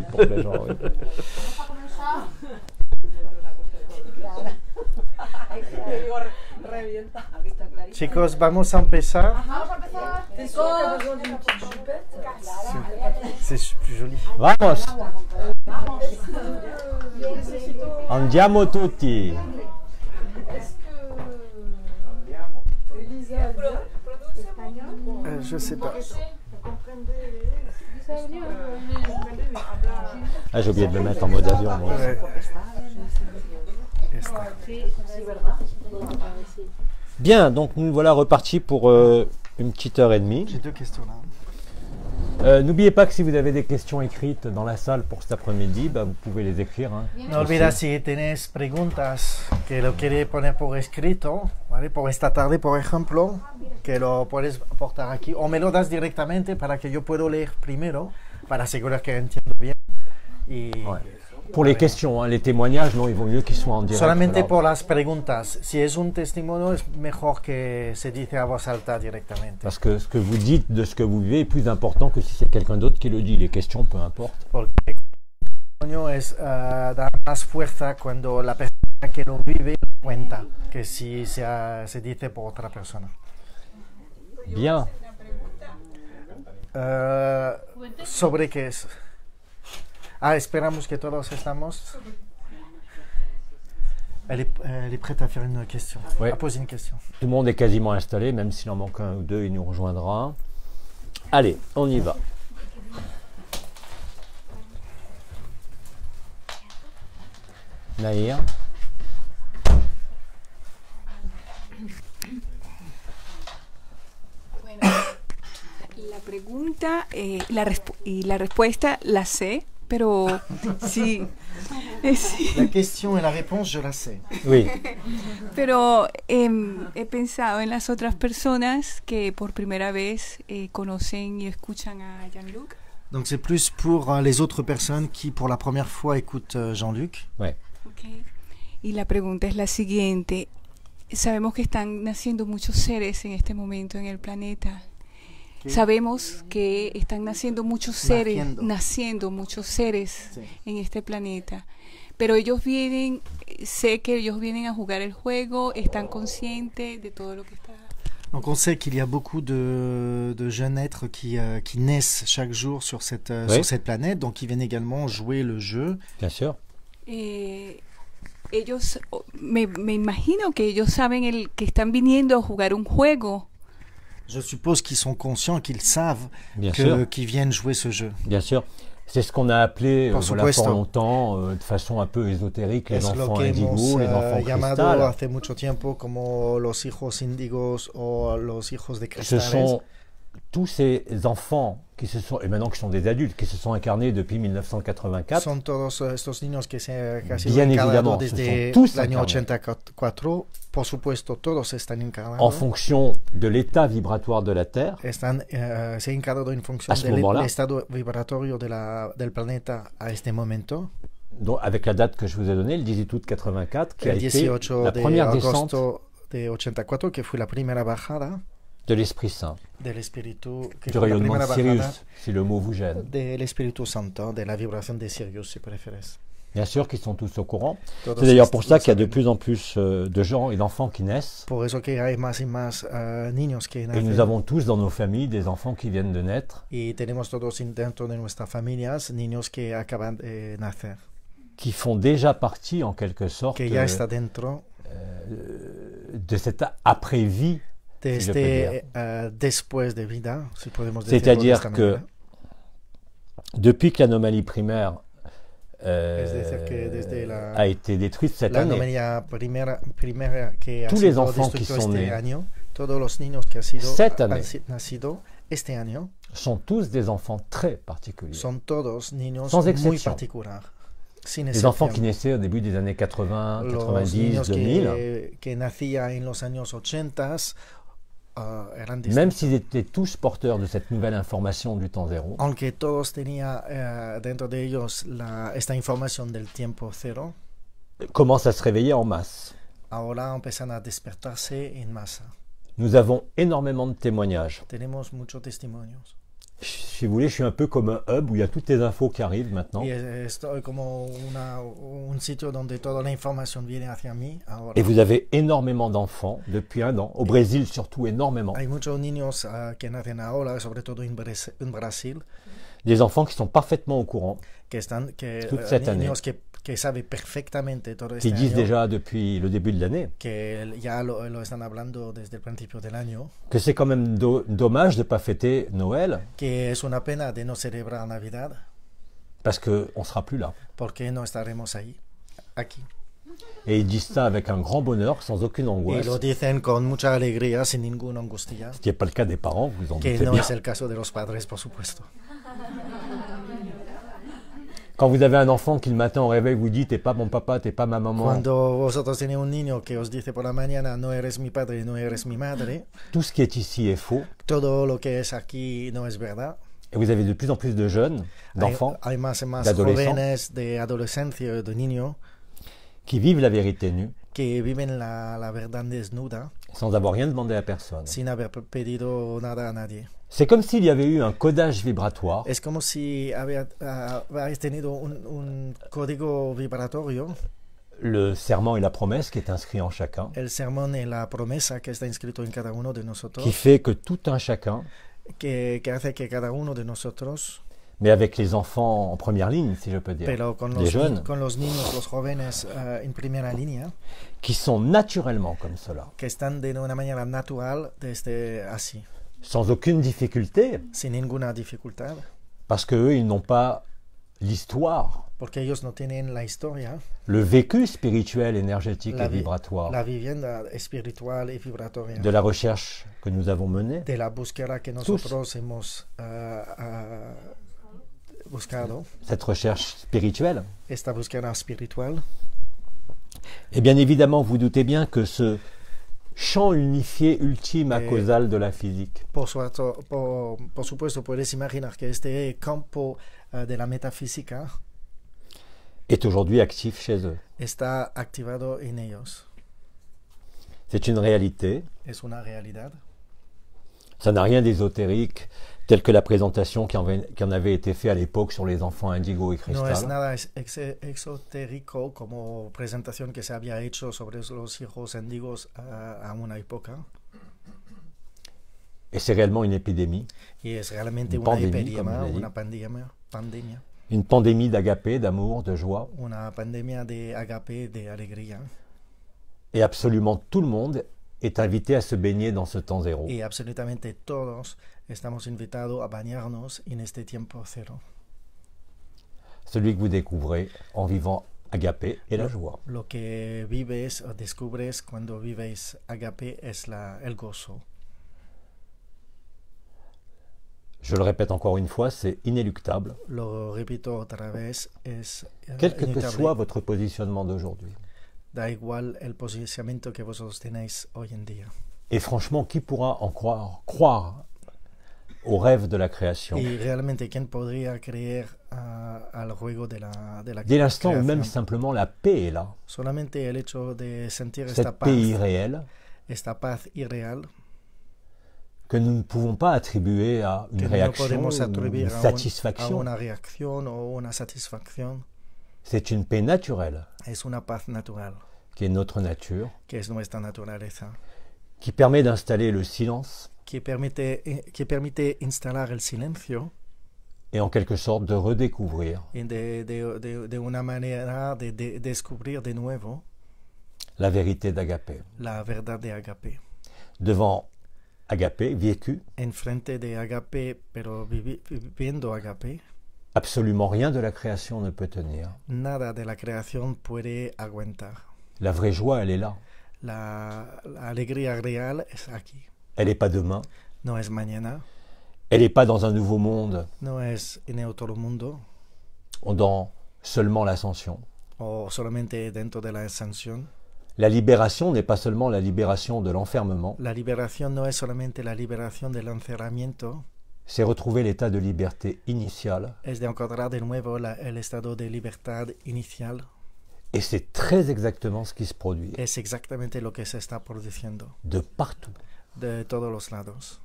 pour que les gens... Chicos, vamos a empezar. C'est plus joli. Vamos! Andiamo tutti! Je sais pas. Ah, j'ai oublié de le mettre en mode avion, moi. Ouais. Bien, donc nous voilà repartis pour une petite heure et demie. J'ai deux questions là. N'oubliez pas que si vous avez des questions écrites dans la salle pour cet après-midi, vous pouvez les écrire. Hein. No olvides si tenés preguntas que lo quieres poner por escrito, ¿vale? Por esta tarde, por ejemplo, que lo puedes aportar aquí o me lo das directamente para que yo pueda leer primero para asegurar que entiendo bien. Y Ouais. Pour les questions, hein, les témoignages, non, il vaut mieux qu'ils soient en direct. solamente Alors, por las preguntas. Si es un testimonio es mejor que se dice a voz alta directamente. parce que ce que vous dites de ce que vous vivez est plus important que si c'est quelqu'un d'autre qui le dit. Les questions, peu importe. Porque el testimonio es da más fuerza cuando la persona que lo vive lo cuenta que si se dice por otra persona. Bien. ¿Sobre qué es? Esperamos que todos estamos. Elle est prête à faire une question, Ouais. à poser une question. Tout le monde est quasiment installé, même s'il en manque un ou deux, il nous rejoindra. Allez, on y va. Nahir. Bueno, la pregunta y la respuesta la sé, pero sí, sí. La question et la réponse, je la sais. Oui. Pero he pensado en las otras personas que por primera vez conocen y escuchan a Jean-Luc. Donc c'est plus pour les autres personnes qui, pour la première fois, écoutent Jean-Luc. Ouais. Okay. Y la pregunta es la siguiente. Sabemos que están naciendo muchos seres en este momento en el planeta. ¿Qué? Sabemos que están naciendo muchos naciendo muchos seres Sí. en este planeta. Pero ellos vienen, sé que ellos vienen a jugar el juego, están conscientes de todo lo que está. Donc on sait qu'il y a beaucoup de jeunes êtres qui naissent chaque jour sur cette planète, donc ils viennent également jouer le jeu. Bien sûr. Ellos, me imagino que ellos saben que están viniendo a jugar un juego. Je suppose qu'ils sont conscients, qu'ils savent Bien sûr. qu'ils viennent jouer ce jeu. Bien sûr. C'est ce qu'on a appelé Por voilà, supuesto. pour longtemps, de façon un peu ésotérique, les Es lo enfants que hemos indigos, les enfants llamado cristal. hace mucho tiempo como los hijos índigos o los hijos de Ce cristales. sont tous ces enfants qui se sont, et maintenant qui sont des adultes, qui se sont incarnés depuis 1984. Son todos estos niños que se han sido Bien encarnados évidemment, desde ce sont tous el año incarnés. 84. Por supuesto, todos están encarnados. En fonction de l'état vibratoire de la Terre, Se han encarnado en función A ce del moment-là. estado vibratorio del planeta a este momento. donc avec la date que je vous ai donnée, le 18 août 84, qui a El été 18 la de première descente agosto de 84, que fue la primera bajada de l'Esprit Saint, del Espíritu, que du fue la rayonnement primera de Sirius, bajada si le mot vous gêne. del Espíritu Santo, de la vibración de Sirius, si prefieres. Bien sûr qu'ils sont tous au courant. Todos C'est d'ailleurs pour ça estos qu'il y a de saben. plus en plus de gens et d'enfants qui naissent. Por eso que hay más y más niños que Et nacen. nous avons tous dans nos familles des enfants qui viennent de naître, Y tenemos todos dentro de nuestras familias niños que acaban de nacer, qui font déjà partie en quelque sorte que ya está dentro de cette après-vie. de si je peux dire. este después de vida, si podemos decirlo de C'est-à-dire esta que manera. depuis que l'anomalie primaire Es decir, que desde a été détruite cette la année, anomalía primera que ha Tous les sido enfants qui destruido sont este nés año, todos los niños que cette année nacido este año, sont tous des enfants très particuliers. son todos niños Sans muy exception. particulares, sin Les enfants qui excepción. naissaient au début des années 80, Los 90, niños 2000, que nacían en los años 80 eran même distintos. s'ils étaient tous porteurs de cette nouvelle information du temps zéro, Aunque todos tenían dentro de ellos esta información del tiempo cero, commencent à se réveiller en masse. ahora empiezan a despertarse en masa. Nous avons énormément de témoignages. Tenemos muchos testimonios. Si vous voulez, je suis un peu comme un hub où il y a toutes les infos qui arrivent maintenant. Y estoy como un sitio donde toda la información viene hacia mí ahora. Et vous avez énormément d'enfants depuis 1 an, au Brésil surtout énormément. Hay muchos niños que nacen ahora, sobre todo en Brasil, Des enfants qui sont parfaitement au courant, Toute cette niños que saben perfectamente todo este qui disent año, déjà depuis le début de l'année que ya lo están hablando desde el principio del año, que c'est quand même dommage de ne pas fêter Noël que es una pena de no celebrar Navidad parce qu'on ne sera plus là. porque no estaremos aquí. Et ils disent ça avec un grand bonheur, sans aucune Y angoisse, lo dicen con mucha alegría, sin ninguna angustia, ce qui n'est pas le cas des parents, vous en que doutez no bien. es el caso de los padres, por supuesto. Quand vous avez un enfant qui le matin au réveil vous dit « t'es pas mon papa, t'es pas ma maman Cuando vosotros tenéis un niño que os dice por la mañana no eres mi padre, no eres mi madre, », tout ce qui est ici est faux. todo lo que es aquí no es verdad. Et vous avez de plus en plus de jeunes, d'enfants, Hay más y más d'adolescents, jóvenes de adolescencia, de niños, qui vivent la vérité nue, que viven la verdad desnuda sans avoir rien demandé à personne. sin haber pedido nada a nadie. C'est comme s'il y avait eu un codage vibratoire Es como si habéis tenido un código vibratorio, le serment et la promesse qui est inscrit en chacun, el sermón y la promesa que está inscrito en cada uno de nosotros, qui fait que tout un chacun, que hace que cada uno de nosotros, mais avec les enfants en première ligne, si je peux dire, pero con les jeunes, con los niños, los jóvenes en primera línea, qui sont naturellement comme cela, que están de una manera natural desde así, sans aucune difficulté, sin ninguna dificultad, parce qu'eux, ils n'ont pas l'histoire, porque ellos no tienen la historia, le vécu spirituel, énergétique la, et vibratoire la vivienda espiritual y vibratoria de la recherche que nous avons menée. de la búsqueda que nosotros hemos buscado, Cette recherche spirituelle. esta búsqueda espiritual. Et bien évidemment, vous doutez bien que ce champ unifié ultime à Et- causal de la physique Por supuesto, puedes imaginar que este campo de la metafísica est aujourd'hui actif chez eux. está activado en ellos. C'est une réalité. Es una realidad. Ça n'a rien d'ésotérique, telle que la présentation qui en avait été faite à l'époque sur les enfants indigo et No es cristal. nada exotérico como presentación que se había hecho sobre los hijos índigos a una época. Et c'est réellement une épidémie, Y es realmente Une una pandemia, epidemia, como le una pandemia, une pandémie d'agapé, d'amour, de joie. una pandemia de agape, de alegría. Et absolument tout le monde est invité à se baigner dans ce temps zéro. Y absolutamente todos estamos invitados a bañarnos en este tiempo cero. Celui que vous découvrez en vivant agapé et la joie. Lo que vives o descubres cuando vives agape es el gozo. Je le répète encore une fois, c'est inéluctable, Lo repito otra vez, es quel que inevitable. soit votre positionnement d'aujourd'hui. Da igual el posicionamiento que vosotros tenéis hoy en día. Et franchement, qui pourra en croire au rêve de la création Y realmente, ¿quién podría creer al juego de la dès l'instant où même creación? simplement la paix est là, Solamente el hecho de sentir cette paix irréelle esta paz irreal, que nous ne pouvons pas attribuer à une que no réaction podemos ou atribuir une a satisfaction. una reacción o una satisfacción. C'est une paix naturelle Es una paz natural, qui est notre nature, que es nuestra naturaleza, qui permet d'installer le silence que permite instalar el silencio et en quelque sorte de redécouvrir y de una manera de descubrir de nuevo la vérité d'Agapé. la verdad de agape. Devant Agapé, vécu, Enfrente de agape, pero viviendo agape, absolument rien de la création ne peut tenir. nada de la creación puede aguantar. La vraie joie, elle est là. La alegría real es aquí. Elle n'est pas demain. No es mañana, Elle n'est pas dans un nouveau monde no es en otro mundo ou dans seulement l'ascension. o solamente dentro de la ascensión. La libération n'est pas seulement la libération de l'enfermement, La liberación no es solamente la liberación del encerramiento, c'est retrouver l'état de liberté initiale. es de encontrar de nuevo el estado de libertad inicial. Et c'est très exactement ce qui se produit Es exactamente lo que se está produciendo de partout. de todos los lados.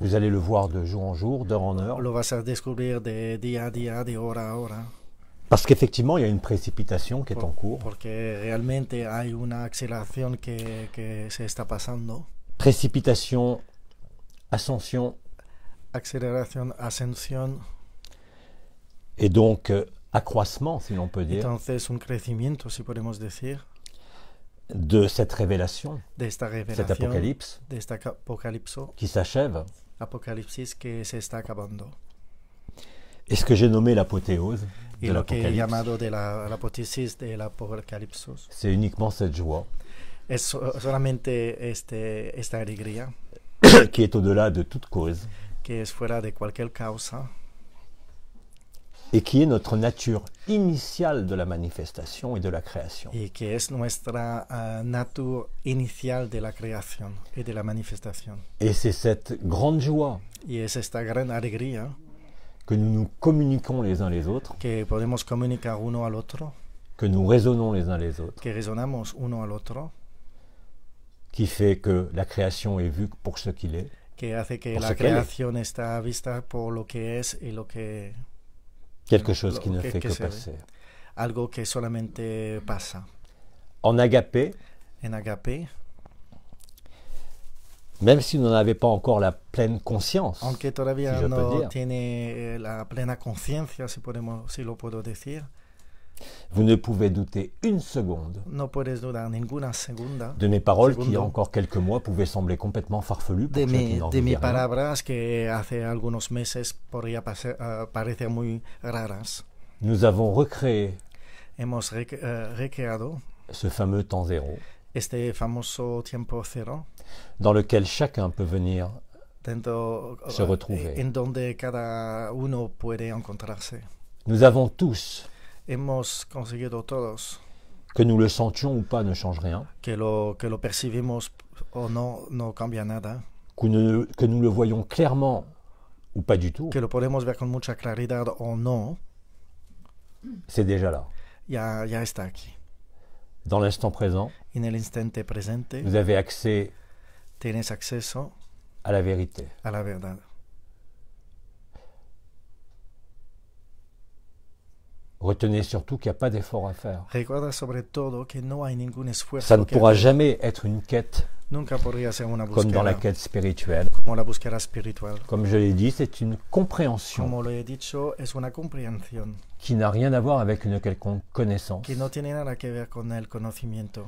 Vous allez le voir de jour en jour, d'heure en heure, lo vas a descubrir de día a día, de hora a hora, parce qu'effectivement, il y a une précipitation qui est en cours. porque realmente hay una aceleración que se está pasando. Précipitation, ascension, Aceleración, ascensión, et donc accroissement, si l'on peut dire, entonces un crecimiento, si podemos decir, de cette révélation, de esta cet revelación, apocalypse de este apocalipso, qui s'achève, apocalipsis que se está acabando. et ce que j'ai nommé l'apothéose Y de lo que he l'apocalypse, llamado de la apoteosis del apocalipsis c'est uniquement cette joie es solamente esta alegría qui est au-delà de toute cause que es fuera de cualquier causa et qui est notre nature initiale de la manifestation et de la création. y que es nuestra natura inicial de la creación y de la manifestación. Et c'est cette grande joie Y es esta gran alegría que nous nous communiquons les uns les autres, que podemos comunicar uno al otro, que nous raisonnons les uns les autres, que resonamos uno al otro, qui fait que la création est vue pour ce qu'il est, que hace que Por la ce qu'elle est. creación está vista por lo que es y lo que quelque chose qui ne que- fait que que se ve. passer. algo que solamente pasa. En agapé, En agape, même si vous n'en avez pas encore la pleine conscience, aunque todavía si je peux no dire, tiene la plena conciencia, si lo puedo decir, vous ne pouvez douter une seconde no puedes dudar ninguna segunda de mes paroles qui, il y a Segundo. encore quelques mois, pouvaient sembler complètement farfelues pour de ceux qui n'en mis vivaient rien. palabras que hace algunos meses podría parecer muy raras. Nous avons recréé Hemos recreado ce fameux temps zéro, este famoso tiempo cero dans lequel chacun peut venir dentro, se retrouver. en donde cada uno puede encontrarse. Nous avons tous, Hemos conseguido todos que nous le sentions ou pas, ne change rien, que lo percibimos o no cambia nada, que nous le voyons clairement ou pas du tout, que lo podemos ver con mucha claridad o no, c'est déjà là. ya está aquí. Dans l'instant présent, En el instante presente vous avez accès tienes acceso à la vérité. a la verdad. Retenez surtout qu'il n'y a pas d'effort à faire. Recuerda sobre todo que no hay ningún esfuerzo. Ça ne que pourra hacer. jamais être une quête Nunca podría ser una comme dans la búsqueda quête spirituelle. como la búsqueda espiritual. Comme je l'ai dit, c'est une compréhension Como lo he dicho, es una comprensión qui n'a rien à voir avec une quelconque connaissance. que no tiene nada que ver con el conocimiento,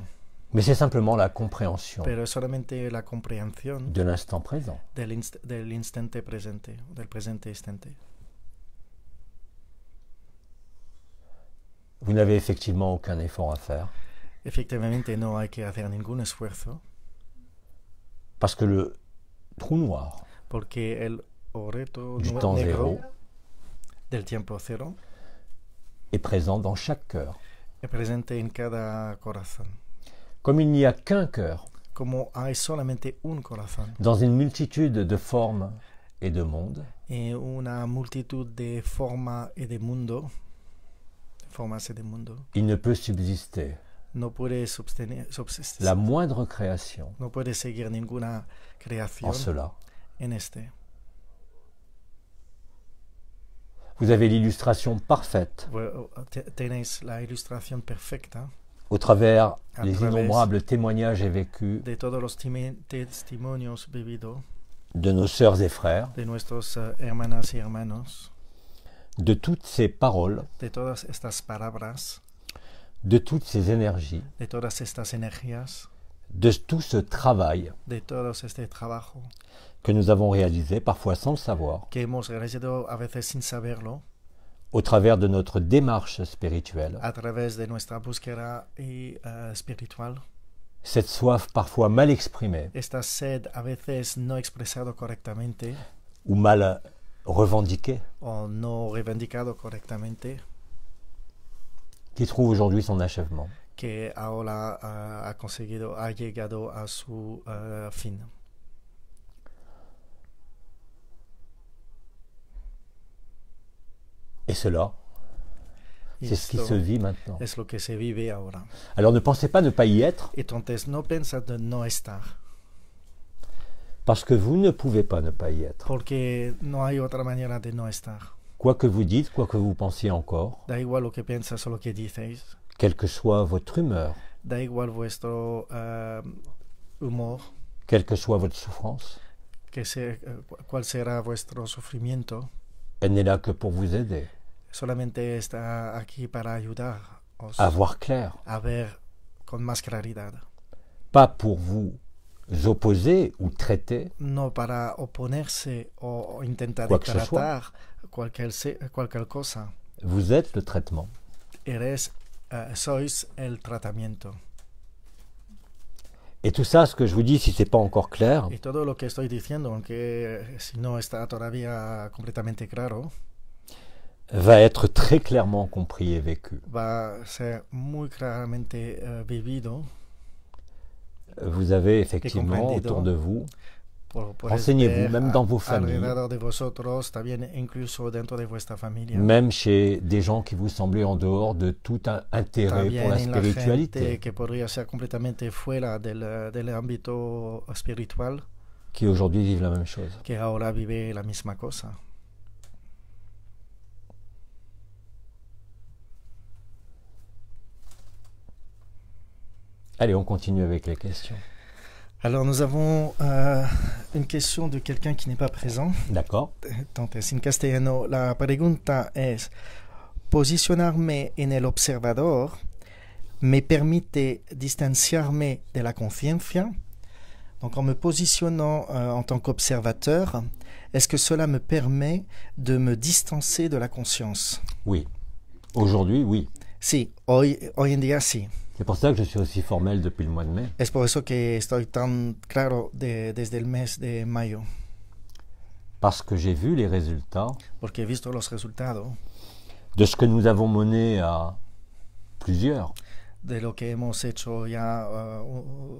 Mais c'est simplement la compréhension pero es solamente la comprensión de l'instant présent. del instante presente, del presente instante. Vous n'avez effectivement aucun effort à faire Efectivamente no hay que hacer ningún esfuerzo parce que le trou noir porque el oreto du temps negro zéro del tiempo cero est présent dans chaque cœur. es presente en cada corazón. Comme il n'y a qu'un cœur Como hay solamente un corazón dans une multitude de formes et de mondes, y una multitud de formas y de mundo, il ne peut subsister no puede subsistir, la moindre création no puede seguir ninguna creación en cela. en este. Vous avez l'illustration parfaite Tenéis la ilustración perfecta au travers A les través innombrables témoignages et vécus de todos los testimonios vividos de nos sœurs et frères, de nuestros hermanas y hermanos, de toutes ces paroles, de todas estas palabras, de toutes ces énergies, de todas estas energías, de tout ce travail de todo este trabajo que nous avons réalisé, parfois sans le savoir, que hemos realizado a veces sin saberlo, au travers de notre démarche spirituelle, a través de nuestra búsqueda espiritual. cette soif parfois mal exprimée Esta sed a veces no expresado correctamente ou mal revendiquée, o no reivindicado correctamente, qui trouve aujourd'hui son achèvement. que ahora ha llegado a su fin. Et cela, Y c'est ce qui esto se vit maintenant. es lo que se vive ahora. Alors ne pensez pas ne pas y être, Entonces no pensad de no estar, Parce que vous ne pouvez pas ne pas y être. porque no hay otra manera de no estar. Quoi que vous dites, quoi que vous pensiez encore, Da igual lo que piensas o lo que dices, quelle que soit votre humeur, da igual vuestro humor, quelle que soit votre souffrance, cuál será vuestro sufrimiento, elle n'est là que pour vous aider solamente está aquí para ayudaros à voir clair, a ver con más claridad, pas pour vous opposer ou traiter, no para oponerse o intentar Quoi que ce soit. tratar cualquier cosa. vous êtes le traitement. Sois el tratamiento. Et tout ça, ce que je vous dis, si c'est pas encore clair, Y todo lo que estoy diciendo, aunque si no está todavía completamente claro, va être très clairement compris et vécu. va a ser muy claramente vivido. Vous avez effectivement comprendido. autour de vous, Por renseignez-vous, même dans vos familles, alrededor de vosotros, también incluso dentro de vuestra familia. même chez des gens qui vous semblaient en dehors de tout intérêt También pour la en la gente spiritualité, que podría ser completamente fuera del ámbito espiritual, qui aujourd'hui vivent la même chose. que ahora vive la misma cosa. Allez, on continue avec les questions. Alors nous avons une question de quelqu'un qui n'est pas présent. D'accord. Entonces, en castellano, la pregunta es: posicionarme en el observador me permite distanciarme de la conciencia. Donc en me positionnant en tant qu'observateur, est-ce que cela me permet de me distancer de la conscience? Oui. Aujourd'hui, oui. Sí, hoy en día sí. C'est pour ça que je suis aussi formel depuis le mois de mai. Es por eso que estoy tan claro desde el mes de mayo, Parce que j'ai vu les résultats porque he visto los resultados de ce que nous avons mené à plusieurs. de lo que hemos hecho ya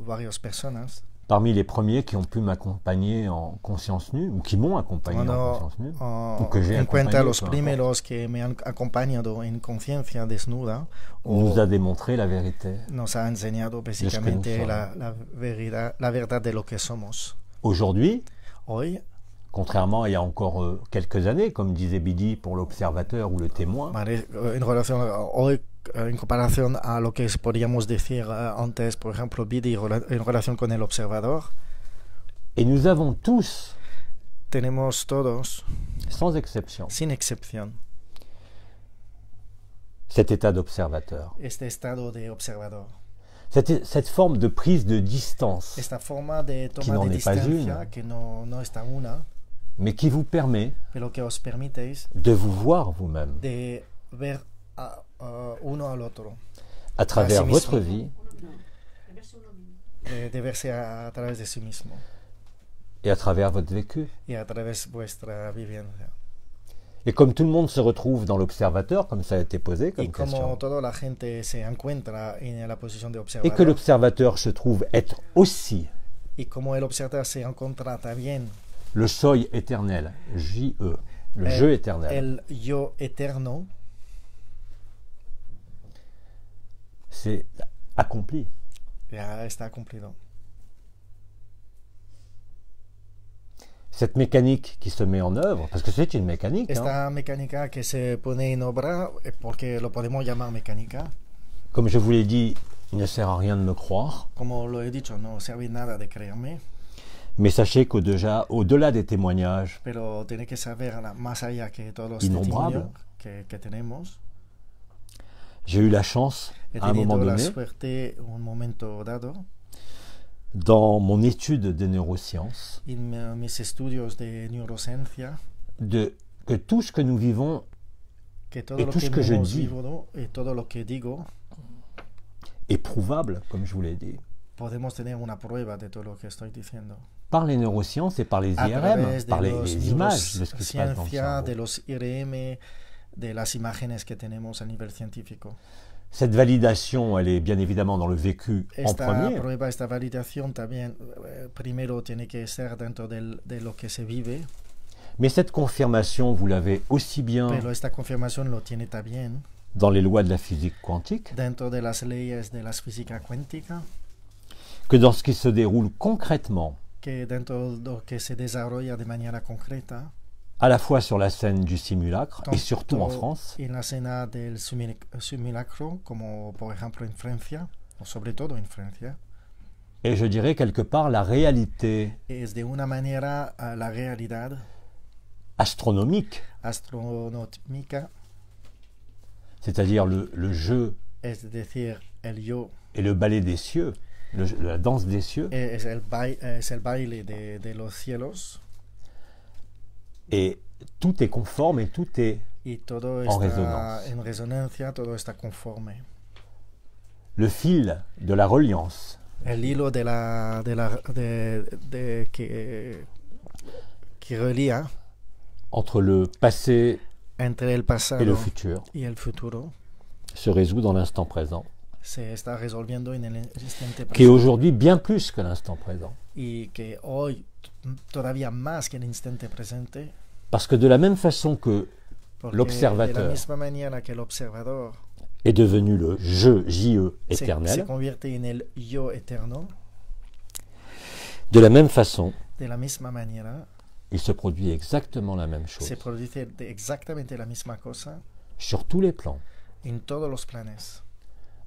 varias personas. Parmi les premiers qui ont pu m'accompagner en conscience nue, ou qui m'ont accompagné en Cuando conscience nue, ou que j'ai encuentra accompagné, los peu importe, primeros que me han acompañado en conciencia desnuda, nous a démontré la vérité. nos ha enseñado básicamente somos. la verdad de lo que somos. Aujourd'hui, Hoy, contrairement à il y a encore quelques années, comme disait Bidi pour l'observateur ou le témoin, vale, hoy, en comparación a lo que podríamos decir antes, por ejemplo, Bidi en relación con el observador, et nous avons tous, tenemos todos, sans exception, sin excepción, cet état d'observateur. este estado de observador. Cette forme de prise de distance, Esta forma de Qui toma n'en de est pas distancia, une. que no está una, mais qui vous permet pero que os permitéis de vous voir vous-même de ver uno al otro, à travers sí mismo. votre vie de verse a través de sí mismo et à travers votre vécu. y a través de vuestra vivencia. Et comme tout le monde se retrouve dans l'observateur, comme ça a été posé Y comme como question, toda la gente se encuentra en la posición de et que observador, l'observateur se trouve être aussi y como el observador se encuentra también le soi éternel, J-E, le jeu éternel, el yo eterno, c'est accompli. ya está cumplido. Cette mécanique qui se met en œuvre, parce que c'est une mécanique, hein, Esta mecánica que se pone en obra, porque lo podemos llamar mecánica, comme je vous l'ai dit, il ne sert à rien de me croire, como lo he dicho, no sirve nada de creerme, mais sachez qu'au-delà des témoignages, pero tiene que saber más allá que todos los Innombrable. testimonios que tenemos. j'ai eu la chance, He à un moment tenido la donné, suerte, un momento dado, dans mon étude de neurosciences, en mis estudios de neurociencia, que tout ce que nous vivons que todo Et lo tout que ce que je hemos dis vivido y todo lo que digo, est prouvable, comme je vous l'ai dit, podemos tener una prueba de todo lo que estoy diciendo. par les neurosciences et par les A IRM, través par de les images de ce qui se passe dans le neurociencia, de cerveau. los IRM, de las imágenes que tenemos a nivel científico. Cette validation, elle est bien évidemment dans le vécu en Esta premier, prueba, esta validación también primero tiene que ser dentro de lo que se vive, mais cette confirmation, vous l'avez aussi bien pero esta confirmación lo tiene también dans les lois de la physique quantique dentro de las leyes de la física cuántica que dans ce qui se déroule concrètement que dentro de lo que se desarrolla de manera concreta, à la fois sur la scène du simulacre et surtout en tanto France, en la escena del simulacro, como por ejemplo en Francia, o sobre todo en Francia, et je dirais quelque part la réalité es de una manera la realidad astronomique, astronómica, c'est-à-dire le jeu es decir, el yo et le ballet des cieux, la danse des cieux, es el baile de los cielos, et tout est conforme et tout est y todo en está résonance. en resonancia, todo está conforme. Le fil de la reliance El hilo que relía entre le passé entre el et le pasado futur y el futuro se résout dans l'instant présent, se está resolviendo en el instante qui est presente, aujourd'hui bien plus que l'instant présent. y que hoy todavía más que el instante presente, Parce que de la même façon que porque de la l'observateur misma manera que el observador est devenu le je, JE se éternel, convierte en el yo eterno, de la même façon, de la misma manera il se produit exactement la même chose se produce exactamente la misma cosa sur tous les plans, en todos los planes,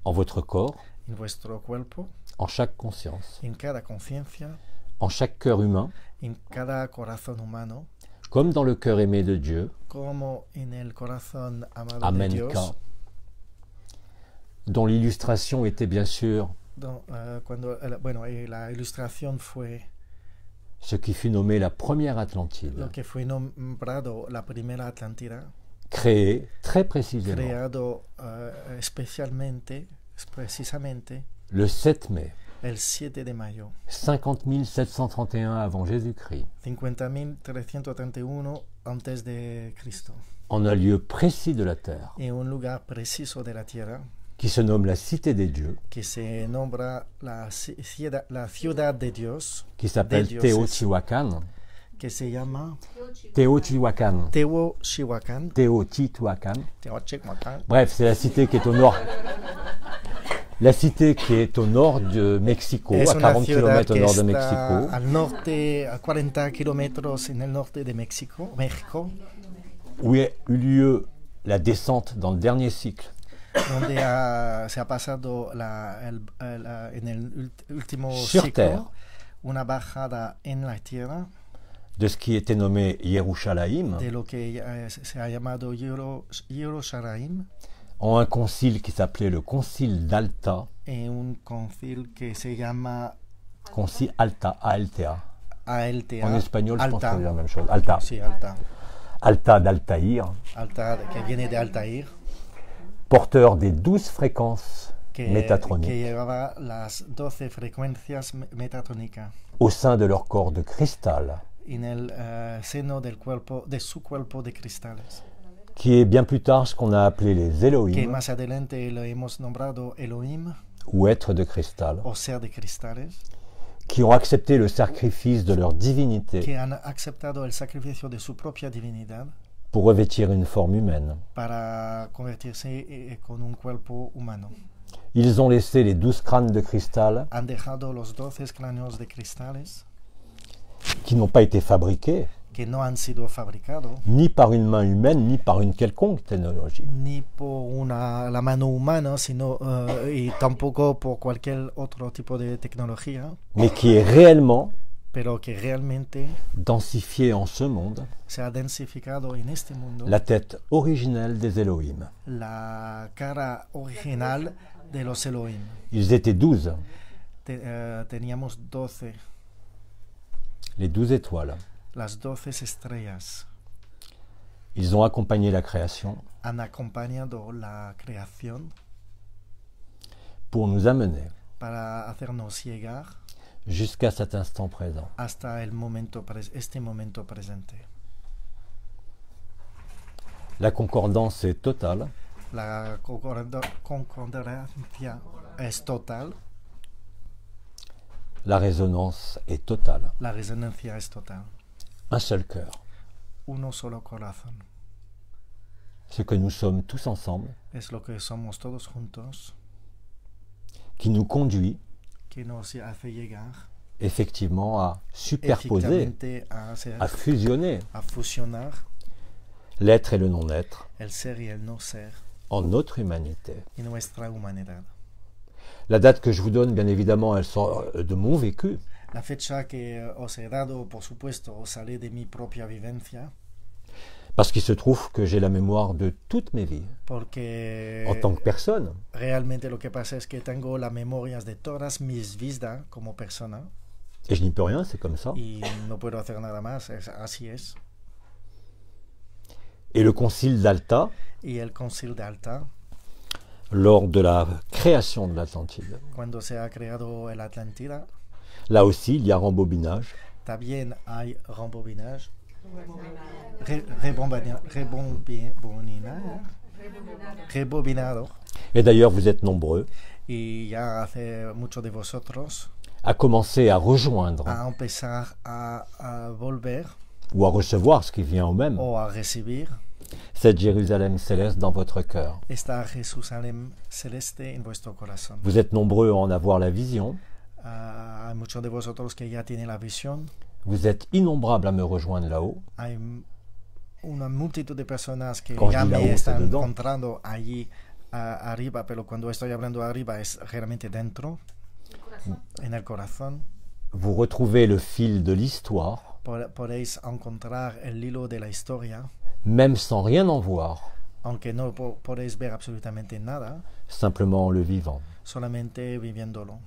en votre corps, en vuestro cuerpo, en chaque conscience, en cada conciencia, en chaque cœur humain, en cada corazón humano, comme dans le cœur aimé de Dieu, como en el corazón amado de Amenka, Dios, dont l'illustration était bien sûr la ilustración fue ce qui fut nommé la première Atlantide, lo que fue nombrado la primera Atlántida, créée très précisément creado precisamente le 7 mai el 7 de mayo, 50 731 avant Jésus-Christ, 50.331 antes de Cristo, en un lieu précis de la terre, en un lugar preciso de la tierra qui se nomme la Cité des Dieux, que se nombra la ciudad de Dios, qui s'appelle des dioses, Teotihuacan. que se llama Teotihuacan. Teotihuacan. Teotihuacan. Teotihuacan. Bref, c'est la cité qui est au nord. La cité qui est au nord de Mexico, Es à una 40 ciudad km au que nord de está Mexico, al norte, a 40 kilómetros en el norte de México, où a eu lieu la descente dans le dernier cycle donde se ha pasado en el último Sur ciclo terre. una bajada en la tierra de ce qui était nommé Yerushalayim, de lo que se ha llamado Yerushalayim, en un concile qui s'appelait le Concile d'Alta, en un concile que se llama Concile Alta, ALTA. ALTA. En espagnol, je pense que Alta. c'est la même chose. Alta. Sí, Alta. Alta d'Altaïr, Alta, que viene de Altair, porteur des 12 fréquences que métatroniques llevaba las 12 frecuencias metatónicas au sein de leur corps de cristal, en el seno del cuerpo, de su cuerpo de cristales, qui est bien plus tard ce qu'on a appelé les que Elohim, más adelante lo hemos nombrado Elohim, ou êtres de cristal, o ser de cristales, qui ont accepté le sacrifice de leur divinité que han aceptado el sacrificio de su propia divinidad pour revêtir une forme humaine. para convertirse con un cuerpo humano. Ils ont laissé les 12 crânes de cristal Han dejado los 12 cráneos de cristales qui n'ont pas été fabriqués que no han sido fabricados ni par une main humaine, ni par une quelconque technologie, ni por la mano humana, sino y tampoco por cualquier otro tipo de tecnología, mais qui est réellement pero que realmente densifié en ce monde se ha densificado en este mundo la tête originelle des Elohim. la cara original de los Elohim. Ils étaient 12, Teníamos 12, les 12 étoiles. las 12 estrellas Ils ont accompagné la création han acompañado la creación pour nous amener para hacernos llegar jusqu'à cet instant présent. hasta este momento presente. La concordance est totale. La concordancia es total, La résonance est totale. la resonancia es total. Un seul cœur. Uno solo corazón. Ce que nous sommes tous ensemble, Es lo que somos todos juntos, qui nous conduit que nos hace llegar effectivement à superposer, efectivamente a hacer, à fusionner a fusionar l'être et le non-être el ser y el no ser en notre humanité. y nuestra humanidad. La date que je vous donne, bien évidemment, elle sort de mon vécu, La fecha que os he dado, por supuesto, sale de mi propia vivencia, parce qu'il se trouve que j'ai la mémoire de toutes mes vies, porque en tant que personne. realmente lo que pasa es que tengo las memorias de todas mis vidas como persona Et je n'y peux rien, c'est comme ça. y no puedo hacer nada más, así es. Et le concile d'Alta, Y el concilio de Alta, lors de la création de l'Atlantide, cuando se ha creado el Atlántida, là aussi, il y a rembobinage. también hay rembobinage, rebobinado. Et d'ailleurs, vous êtes nombreux Y ya hace muchos de vosotros à commencer à rejoindre a empezar a volver ou à recevoir ce qui vient au même, o a recibir cette Jérusalem céleste dans votre cœur. esta Jerusalén celeste en vuestro corazón. Vous êtes nombreux à en avoir la vision. Hay muchos de vosotros que ya tienen la visión. Vous êtes innombrables à me rejoindre là-haut. Hay una multitud de personas que Quand je ya dis me là-haut, c'est están dedans. encontrando allí arriba, pero cuando estoy hablando arriba es realmente dentro, en el corazón. Vous retrouvez le fil de l'histoire, Podéis encontrar el hilo de la historia, même sans rien en voir, aunque no podéis ver absolutamente nada, simplement en le vivant. solamente viviéndolo.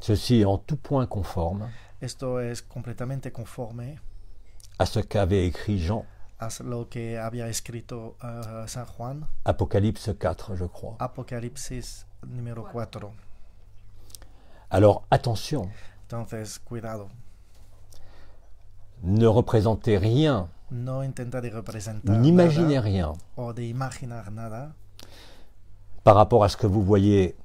Ceci est en tout point conforme Esto es completamente conforme à ce qu'avait écrit Jean, a lo que había escrito San Juan, Apocalypse 4, je crois. Apocalipsis número 4. Alors attention, Entonces, cuidado, ne représentez rien, no intenta de representar n'imaginez nada rien o de imaginar nada par rapport à ce que vous voyez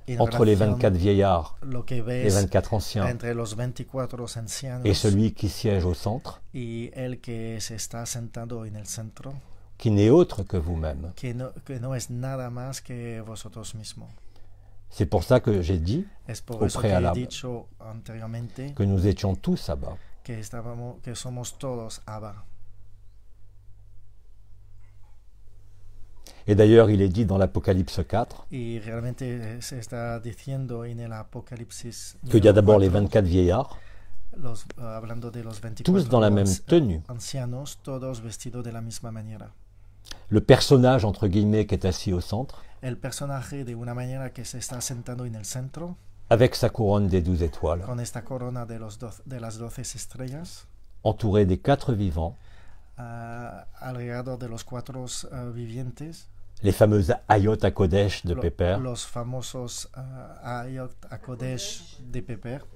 en entre les relación 24 vieillards, lo que les ves 24 anciens entre los 24 ancianos et celui qui siège au centre, y el que se está sentado en el centro, qui n'est autre que vous-même. que no es nada más que vosotros mismos. C'est pour ça que j'ai dit Es por au eso que he préalable dicho anteriormente que nous étions tous à-bas. que somos todos Abba. Et d'ailleurs, il est dit dans l'Apocalypse 4 Y realmente se está diciendo en el Apocalipsis qu'il y a número d'abord les 4, 24 vieillards, hablando de los 24 tous dans la même tenue. ancianos, todos vestidos de la misma manera. Le personnage, entre guillemets, qui est assis au centre, El personaje de una manera que se está sentando en el centro, avec sa couronne des 12 étoiles, con esta corona de las 12 estrellas, entouré des 4 vivants, alrededor de los 4 vivientes, les fameuses Hayot HaKodesh de Pépère, los famosos Ayot HaKodesh de Pépère,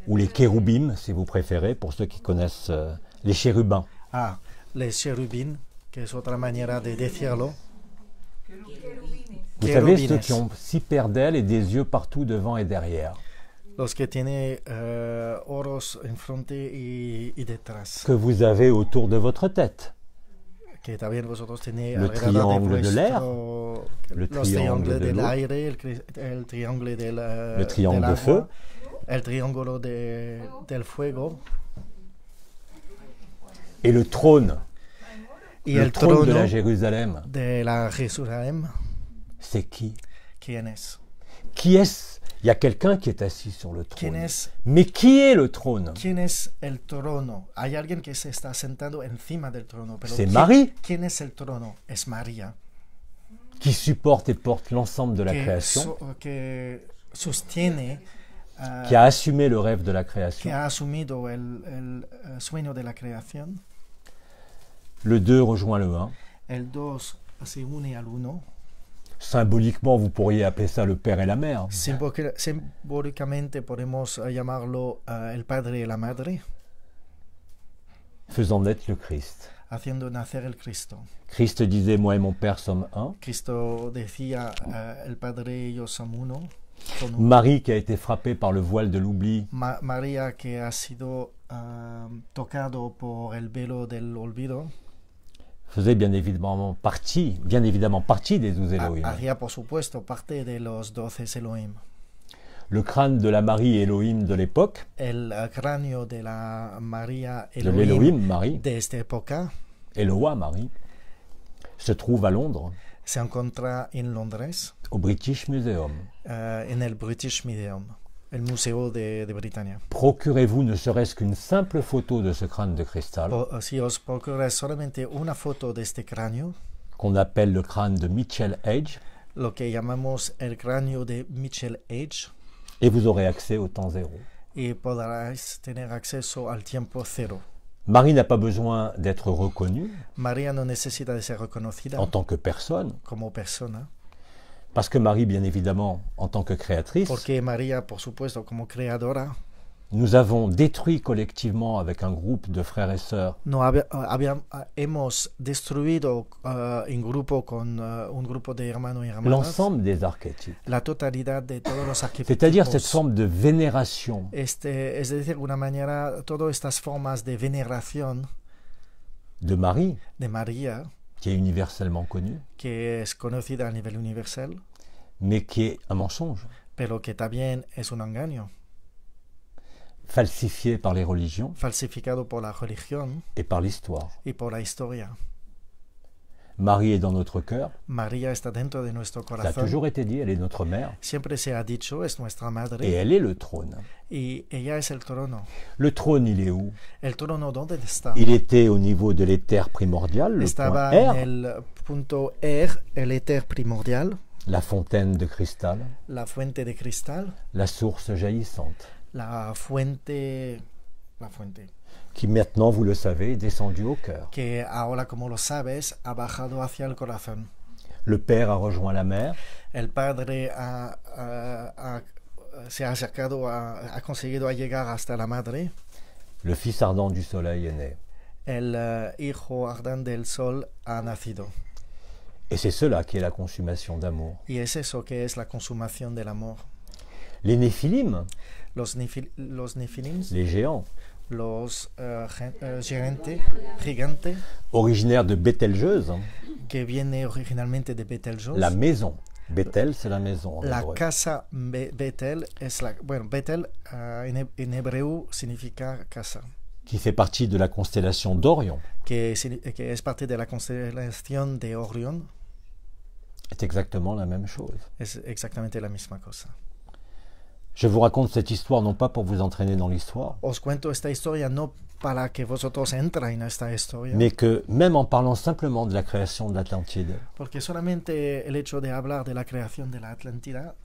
ou les Kérubim, si vous préférez, pour ceux qui connaissent les chérubins. les cherubines, que es otra manera de decirlo. Vous savez, ceux qui ont 6 paires d'ailes et des yeux partout devant et derrière. Los que tienen oros enfrente y detrás. Que vous avez autour de votre tête. Que también vosotros tenéis Le triangle de l'air, le los triangle triangles de del l'eau, aire, el triangle le triangle del de feu, agua, el triángulo del fuego et le trône, y le el trône trono de la Jérusalem. de la Jerusalén. C'est qui? ¿Quién es? Qui est-ce? Il y a quelqu'un qui est assis sur le ¿Quién trône. es? Mais qui est le trône? ¿Quién es el trono? Hay alguien que se está sentado encima del trono. Pero C'est Marie ¿Quién es el trono? Es María. qui supporte et porte l'ensemble de la création, Que sostiene, qui a assumé le rêve de la que création. ha asumido el sueño de la creación. Le 2 rejoint le 1. El 2 se une al 1. Symboliquement, vous pourriez appeler ça le père et la mère. Simbólicamente podemos llamarlo el padre y la madre, Faisant naître le Christ. haciendo nacer el Cristo. Christ disait, moi et mon père sommes un. Cristo decía, el padre y yo son uno. Marie qui a été frappée par le voile de l'oubli, María que ha sido tocado por el velo del olvido, faisait bien évidemment partie des 12 Elohim. haría por supuesto parte de los 12 Elohim. le crâne de la Marie Elohim de l'époque, El cráneo de la María de l'Elohim Elohim Marie, de esta época Eloah Marie, se trouve à Londres, se encuentra en Londres, au British Museum. en el British Museum, el Museo de Britania. Procurez-vous ne serait-ce qu'une simple photo de ce crâne de cristal, Si os procuráis solamente una foto de este cráneo, qu'on appelle le crâne de Mitchell Edge, lo que llamamos el cráneo de Mitchell Edge, et vous aurez accès au temps zéro. y podrás tener acceso al tiempo cero. Marie n'a pas besoin d'être reconnue María no necesita de ser reconocida en tant que personne, como persona, parce que Marie, bien évidemment, en tant que créatrice, porque María, por supuesto, como creadora, nous avons détruit collectivement avec un groupe de frères et sœurs hemos destruido en grupo con un grupo de hermanos y hermanas l'ensemble des archétypes, la totalidad de todos los c'est-à-dire cette arquetipos. forme de vénération Es decir, de alguna manera, todas estas formas de veneración de Marie, de María, qui est universellement connue, que es conocida a nivel universal, mais qui est un mensonge, pero que también es un engaño, falsifié par les religions falsificado por la religión et par l'histoire. y por la historia. Marie est dans notre cœur, María está dentro de nuestro ça a corazón. toujours été dit, elle est notre mère, Siempre se ha dicho, es nuestra madre, et elle est le trône. y ella es el trono. Le trône, il est où? ¿El trono dónde está? Il était au niveau de l'éther primordial, le Estaba point en R, el punto R, el éter primordial, la fontaine de cristal, la fuente de cristal, la source jaillissante, la fuente, qui maintenant, vous le savez, est descendue au cœur. que ahora, como lo sabes, ha bajado hacia el corazón. Le Père a rejoint la mère, El Padre se ha acercado, ha conseguido llegar hasta la Madre. le Fils ardent du soleil est né. El Hijo ardente del Sol ha nacido. Et c'est cela qui est la consommation d'amour. Y es eso que es la consumación del amor. Les Néphilim, Los Nephilims, les géants, los gigantes, originaires de Bételgeuse, que viene originalmente de Betelgeuse. la maison. Bethel, c'est la maison. En La hébreu. casa Betel es la... Bueno, Betel en hebreu significa casa, Qui fait partie de la constellation d'Orion, que es parte de la constelación de Orión. est exactement la même chose. Es exactamente la misma cosa. Je vous raconte cette histoire non pas pour vous entraîner dans l'histoire, Os cuento esta historia no para que vosotros entren en esta historia, mais que même en parlant simplement de la création de l'Atlantide, porque solamente el hecho de hablar de la creación de la Atlántida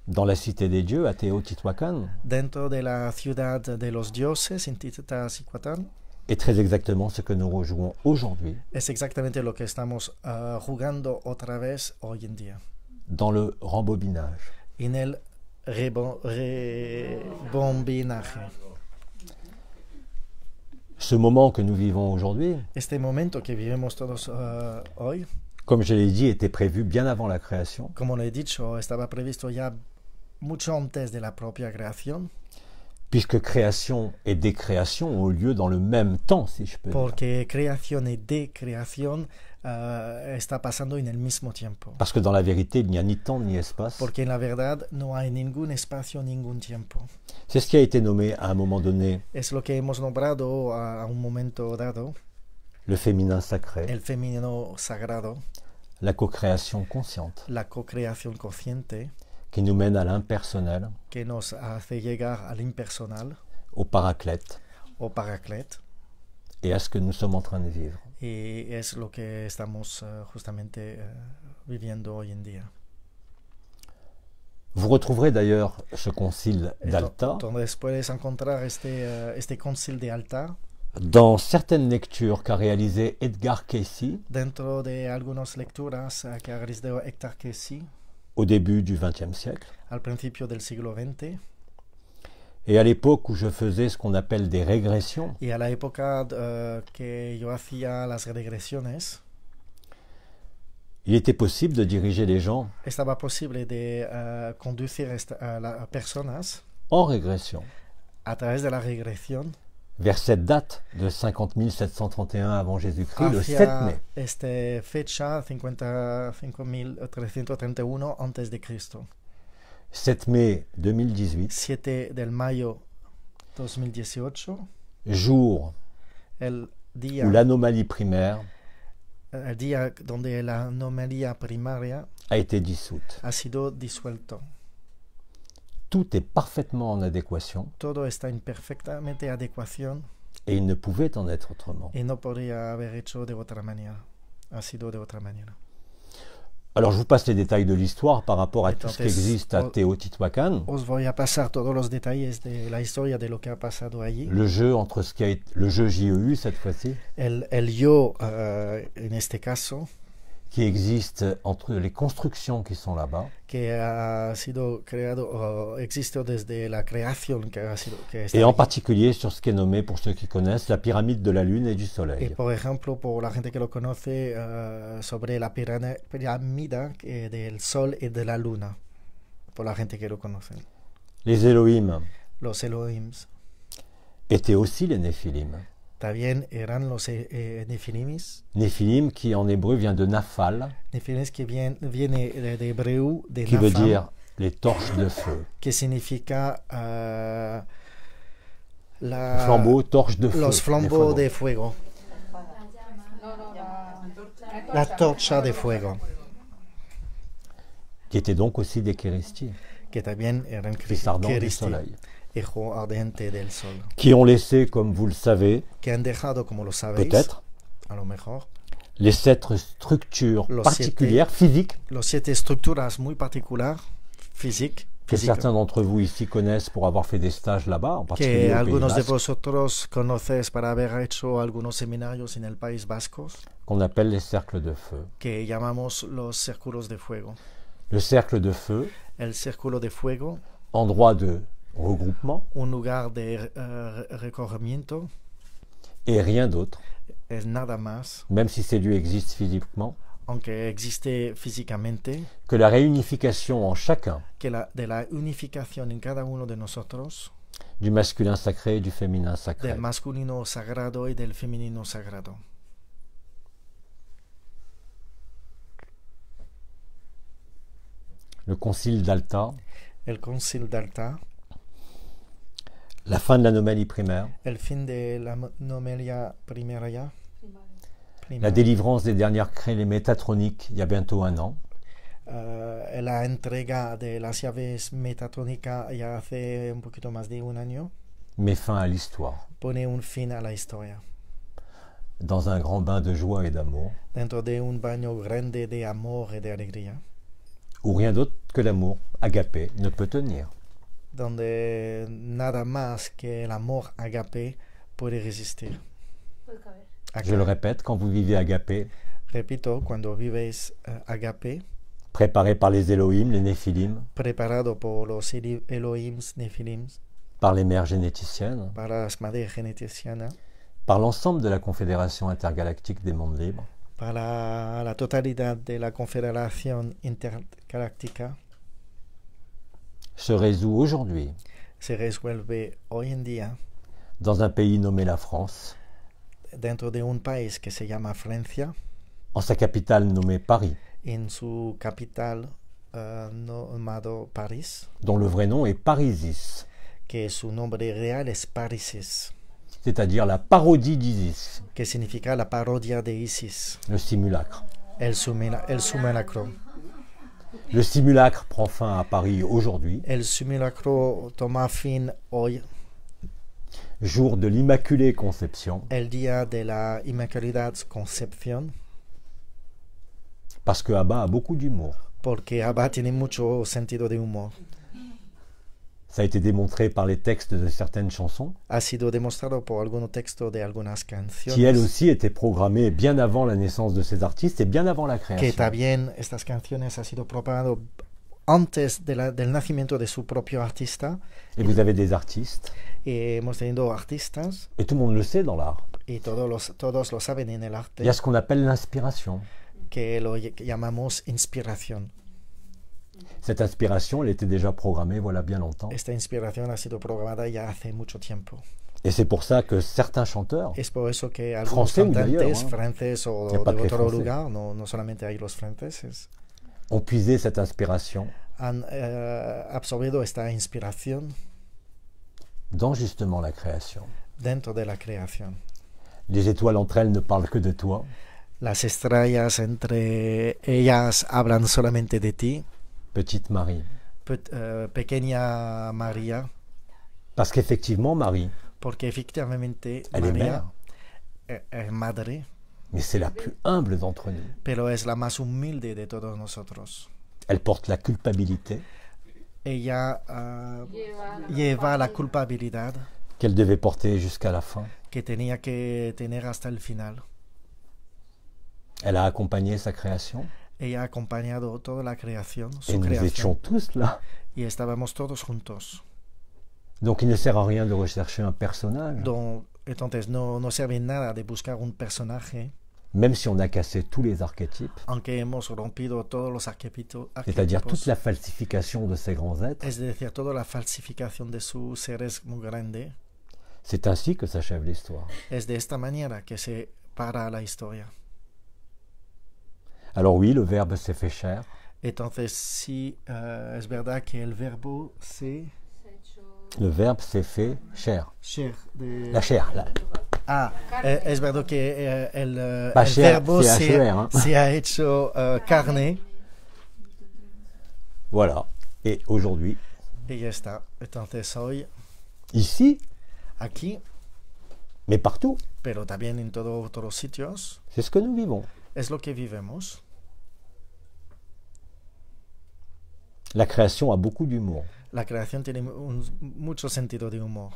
dans la cité des dieux, à Teotihuacan, dentro de la ciudad de los dioses, en Titicacahuatán, est très exactement ce que nous rejouons aujourd'hui es exactamente lo que estamos jugando otra vez hoy en día. dans le rembobinage. En el rebombinaje. Ce moment que nous vivons aujourd'hui, Este momento que vivimos todos hoy, comme je l'ai dit, était prévu bien avant la création, como lo he dicho, estaba previsto ya mucho antes de la propia creación, puisque création et décréation ont lieu dans le même temps, si je peux dire. porque creación y decreación está pasando en el mismo tiempo. Parce que dans la vérité, il n'y a ni temps ni espace. Porque en la verdad no hay ningún espacio, ningún tiempo. C'est ce qui a été nommé à un moment donné Es lo que hemos nombrado a un momento dado, le féminin sacré, el femenino sagrado, la co-création consciente, la co-creación consciente, qui nous mène à l'impersonnel, que nos hace llegar al impersonal au paraclète o paraclete, et à ce que nous sommes en train de vivre. y es lo que estamos justamente viviendo hoy en día. Vous retrouverez d'ailleurs ce concile d'Alta Entonces puedes encontrar este concile de Alta dans certaines lectures qu'a réalisé Edgar Cayce dentro de algunas lecturas que ha realizado Héctor Cayce au début du XXe siècle, al principio del siglo XX, et à l'époque où je faisais ce qu'on appelle des régressions, y a la época que yo hacía las regresiones, il était possible de diriger les gens estaba posible de conducir a las personas en régression a través de la regresión vers cette date de 50 731 avant Jésus-Christ, le 7 mai. Fecha 55.331 antes de Cristo. 7 mai 2018, 7 del mayo 2018, jour el où día, l'anomalie primaire el día donde la anomalía primaria a été dissoute. ha sido disuelto. Tout est parfaitement en adéquation Todo está en perfectamente adecuación et il ne pouvait en être autrement. y no podría haber hecho de otra manera. Ha sido de otra manera. Alors je vous passe les détails de l'histoire par rapport à tout ce qui Entonces, existe à Teotihuacan. Os voy a pasar todos los detalles de la historia de lo que ha pasado allí. Le jeu entre ce qui a été, le jeu JEU cette fois-ci, El yo, en este caso, qui existe entre les constructions qui sont là-bas que ha sido creado, existe desde la creación que ha sido, que está et en allí. particulier sur ce qui est nommé, pour ceux qui connaissent, la pyramide de la Lune et du Y Soleil. por ejemplo, por la gente que lo conoce, sobre la pirámide del Sol y de la Luna, por la gente que lo conoce. Les Elohim Los Elohims étaient aussi les Néphilim. también eran los Nefilimis. Néphilim qui en hébreu vient de Naphal, Nefilimis que viene de Hebreu, de qui veut Naphal, dire les torches de feu. que significa Flambeau, torches de feu. los les flambeaux flambeaux. de fuego. La torcha de fuego, Qui étaient donc aussi des Kéristiers, que también eran fils ardents du Cristi, Soleil. hijo ardiente del sol, Qui ont laissé, comme vous le savez, que han dejado, como lo sabéis, peut-être, a lo mejor, les 7 structures Los particulières, physiques, los 7 estructuras muy particulares, físicas, que certains d'entre vous ici connaissent pour avoir fait des stages là-bas, en particulier que au Pays algunos de Basque, vosotros conocéis para haber hecho algunos seminarios en el País Vasco, qu'on appelle les cercles de feu. que llamamos los círculos de fuego. Le cercle de feu, El círculo de fuego, endroit de regroupement, un lugar de recorrimiento, et rien d'autre, es nada más, même si ces lieux existent physiquement, aunque existe físicamente, que la réunification en chacun que de la unificación en cada uno de nosotros, du masculin sacré et du féminin sacré. del masculino sagrado y del femenino sagrado. Le concile d'Alta, El concilio d'Alta, la fin de l'anomalie primaire, el fin de la anomalía primaria, la délivrance des dernières clés métatroniques il y a bientôt 1 an, la entrega de las llaves metatrónicas ya hace un poquito más de un año, met fin à l'histoire, pone un fin a la historia, dans un grand bain de joie et d'amour, dentro de un baño grande de amor y de alegría, où rien d'autre que l'amour, agapé, ne peut tenir. donde nada más que el amor agape puede resistir. Je le répète, quand vous vivez agapé, Repito, cuando vives agape, préparé par les Elohim, les Néphilim, preparado por los Elohims, Nephilims, par les mères généticiennes, para las madres geneticianas, par l'ensemble de la Confédération intergalactique des mondes libres, para la totalidad de la Confederación Intergaláctica, se résout aujourd'hui, se resuelve hoy en día dans un pays nommé la France, dentro de un país que se llama Francia, en sa capitale nommée Paris, en su capital llamado París, dont le vrai nom est Parisis, que su nombre real es Parisis, c'est-à-dire la parodie d'Isis, que significa la parodia de Isis, le simulacre. el simulacro. Le simulacre prend fin à Paris aujourd'hui, El simulacro toma fin hoy, jour de l'Immaculée Conception, el día de la Inmaculada Concepción, parce que Abba a beaucoup d'humour. porque Abba tiene mucho sentido de humor. Ça a été démontré par les textes de certaines chansons, Ha sido demostrado por algunos textos de algunas canciones, qui elles aussi étaient programmées bien avant la naissance de ces artistes et bien avant la que création. también estas canciones ha sido propagado antes del nacimiento de su propio artista. Et vous avez des artistes, Y hemos tenido artistas, et tout le monde le sait dans l'art. y todos lo saben en el arte, Il y a ce qu'on appelle l'inspiration. que lo llamamos inspiración. Cette inspiration, elle était déjà programmée voilà bien longtemps. Esta inspiración ha sido programada ya hace mucho tiempo. Et c'est pour ça que certains chanteurs, Es por eso que algunos Français ou cantantes d'ailleurs, hein. franceses o Y a pas de que otro français. lugar, no solamente hay los franceses, ont puisé cette inspiration han absorbido esta inspiración dans justement la création. dentro de la creación. Les étoiles entre elles ne parlent que de toi. Las estrellas entre ellas hablan solamente de ti, Petite Marie. Pequeña María, Parce qu'effectivement, Marie, porque efectivamente elle est mère, María es madre, mais c'est la plus humble d'entre nous. pero es la más humilde de todos nosotros. Elle porte la culpabilité Ella lleva la culpabilidad qu'elle devait porter jusqu'à la fin. que tenía que tener hasta el final. Elle a accompagné sa création Ella ha acompañado toda la creación, et su nous étions creación, tous là. y estábamos todos juntos. Donc il ne sert à rien de rechercher un personnage, Entonces no sirve nada de buscar un personaje, même si on a cassé tous les archétypes, aunque hemos rompido todos los arquetipos, c'est-à-dire toute la falsification de ces grands êtres. es decir, toda la falsificación de sus seres muy grande. C'est ainsi que s'achève l'histoire. Es de esta manera que se para la historia. Alors oui, le Verbe s'est fait chair, Entonces sí, es verdad que el verbo le Verbe s'est fait chair. La chair, là. Es verdad que el chair, verbo C-H-E-R, hein. se ha hecho carne, Voilà. Et aujourd'hui, y ya está. Entonces hoy, ici, aquí, mais partout, pero también en todos otros sitios, c'est ce que nous vivons. es lo que vivimos. La création a beaucoup d'humour. La creación tiene mucho sentido de humor.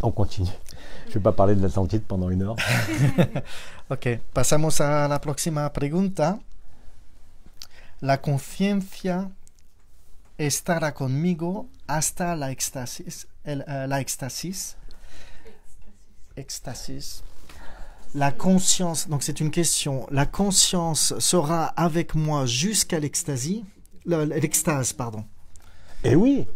On continue. Je ne vais pas parler de l'Atlantide pendant 1 heure. Ok, pasamos a la próxima pregunta. La conciencia estará conmigo hasta la éxtasis. Éxtasis. La conscience, donc c'est une question. La conscience sera avec moi jusqu'à l'extase, pardon. Et oui,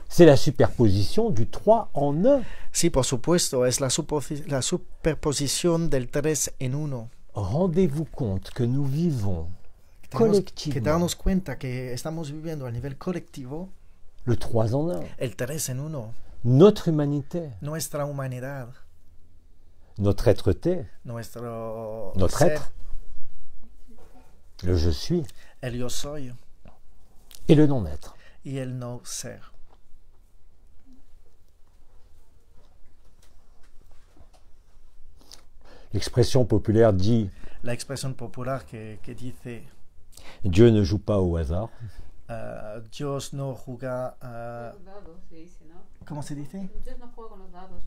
c'est la superposition du 3 en 1. Sí, por supuesto, es la superposición del 3 en 1. Rendez-vous compte que nous vivons Que collectivement darnos cuenta que estamos viviendo a nivel colectivo le 3 en 1. el 3 en 1. Notre humanité, Nuestra humanidad, notre être-té, nuestro notre ser, être, le je suis el yo soy et le non-être. y el no ser. L'expression populaire dit La expresión popular que dice Dieu ne joue pas au hasard. Dios no juega, Dados se dice, ¿no? ¿cómo se dice? Dios no juega con los dados,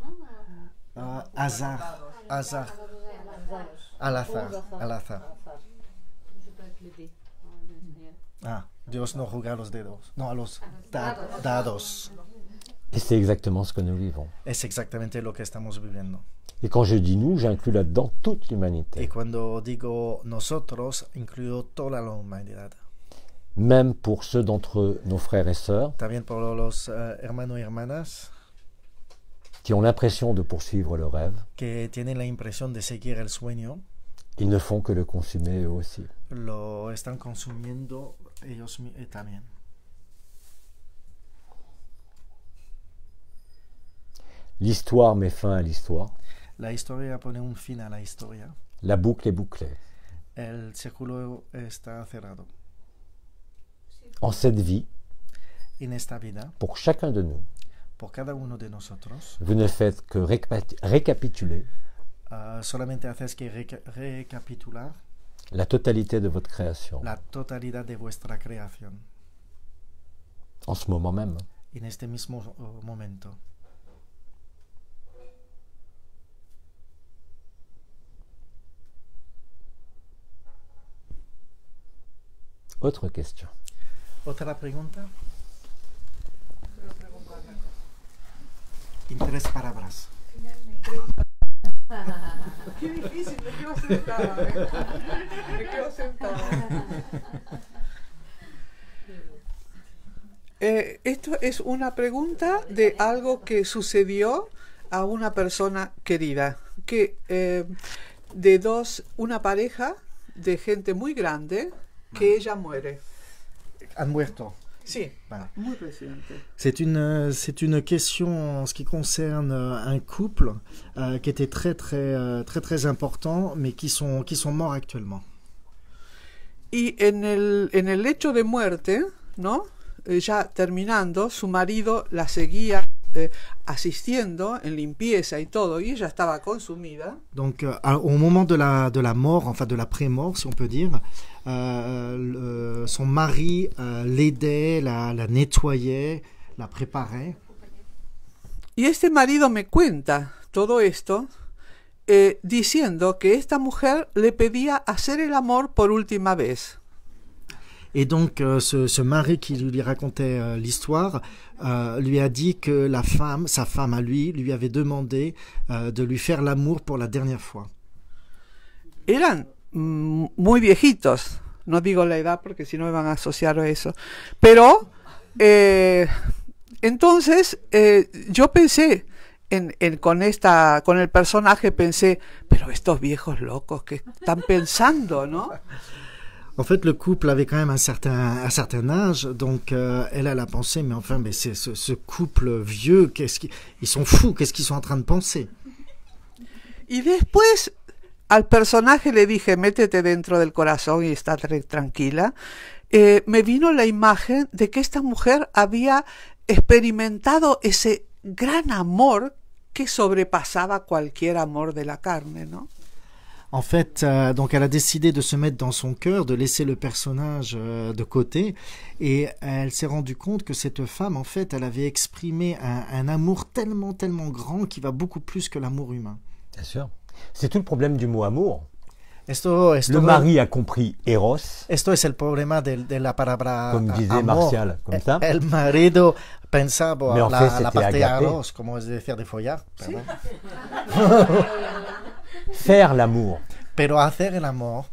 ¿no? Azar, al azar. Dios no juega a los dedos, no, a los dados. Et c'est exactement ce que nous vivons. Es exactamente lo que estamos viviendo. Et quand je dis nous, j'inclus là-dedans toute Y l'humanité. cuando digo nosotros, incluyo toda la humanidad. Même pour ceux d'entre nos frères et sœurs También por los hermanos y hermanas qui ont l'impression de poursuivre le rêve, que tienen la impresión de seguir el sueño, ils ne font que le consumer eux aussi. lo están consumiendo ellos también. L'histoire met fin à l'histoire. La historia pone un fin a la historia. La boucle est bouclée. El círculo está cerrado. En cette vie, En esta vida, pour chacun de nous, por cada uno de nosotros, vous ne faites que récapituler solamente haces que recapitular la totalité de votre création, la totalidad de vuestra creación en ce moment même. en este mismo momento. Autre question. ¿Otra pregunta? En 3 palabras. Qué difícil, me quedo sentada. Me quedo sentada. Esto es una pregunta de algo que sucedió a una persona querida. Que de una pareja de gente muy grande que ella muere. Han muerto. Sí, Voilà. muy reciente. C'est une question en ce qui concerne un couple qui était très important, mais qui sont morts actuellement. Y en el lecho de muerte, ¿no? Ya terminando, su marido la seguía asistiendo en limpieza y todo, y ella estaba consumida. Donc, au moment de la mort, enfin de la pré-mort, si on peut dire, son mari l'aidait, la nettoyait, la préparait. Y este marido me cuenta todo esto diciendo que esta mujer le pedía hacer el amor por última vez. Et donc, ce mari qui lui racontait l'histoire lui a dit que sa femme à lui avait demandé de lui faire l'amour pour la dernière fois. Eran muy viejitos, no digo la edad porque si no me van a asociar a eso, pero entonces yo pensé con el personaje, pensé, pero estos viejos locos que están pensando, ¿no? En fait, le couple avait quand même un certain âge, donc elle a pensé, mais enfin, mais c'est ce couple vieux, ils sont fous, qu'est-ce qu'ils sont en train de penser? Y después al personaje le dije, métete dentro del corazón y está tranquila. Me vino la imagen de que esta mujer había experimentado ese gran amor que sobrepasaba cualquier amor de la carne, ¿no? En fait, donc elle a décidé de se mettre dans son cœur, de laisser le personnage de côté, et elle s'est rendue compte que cette femme, en fait, elle avait exprimé un amour tellement grand qui va beaucoup plus que l'amour humain. Bien sûr. C'est tout le problème du mot amour. Esto Le mari a compris Eros, Esto es el problema de la palabra comme disait amor. Martial, comme ça. El marido pensaba Mais en fait, la c'était parte agapé. aros, como es decir de follar, perdón. Faire l'amour Pero hacer el amor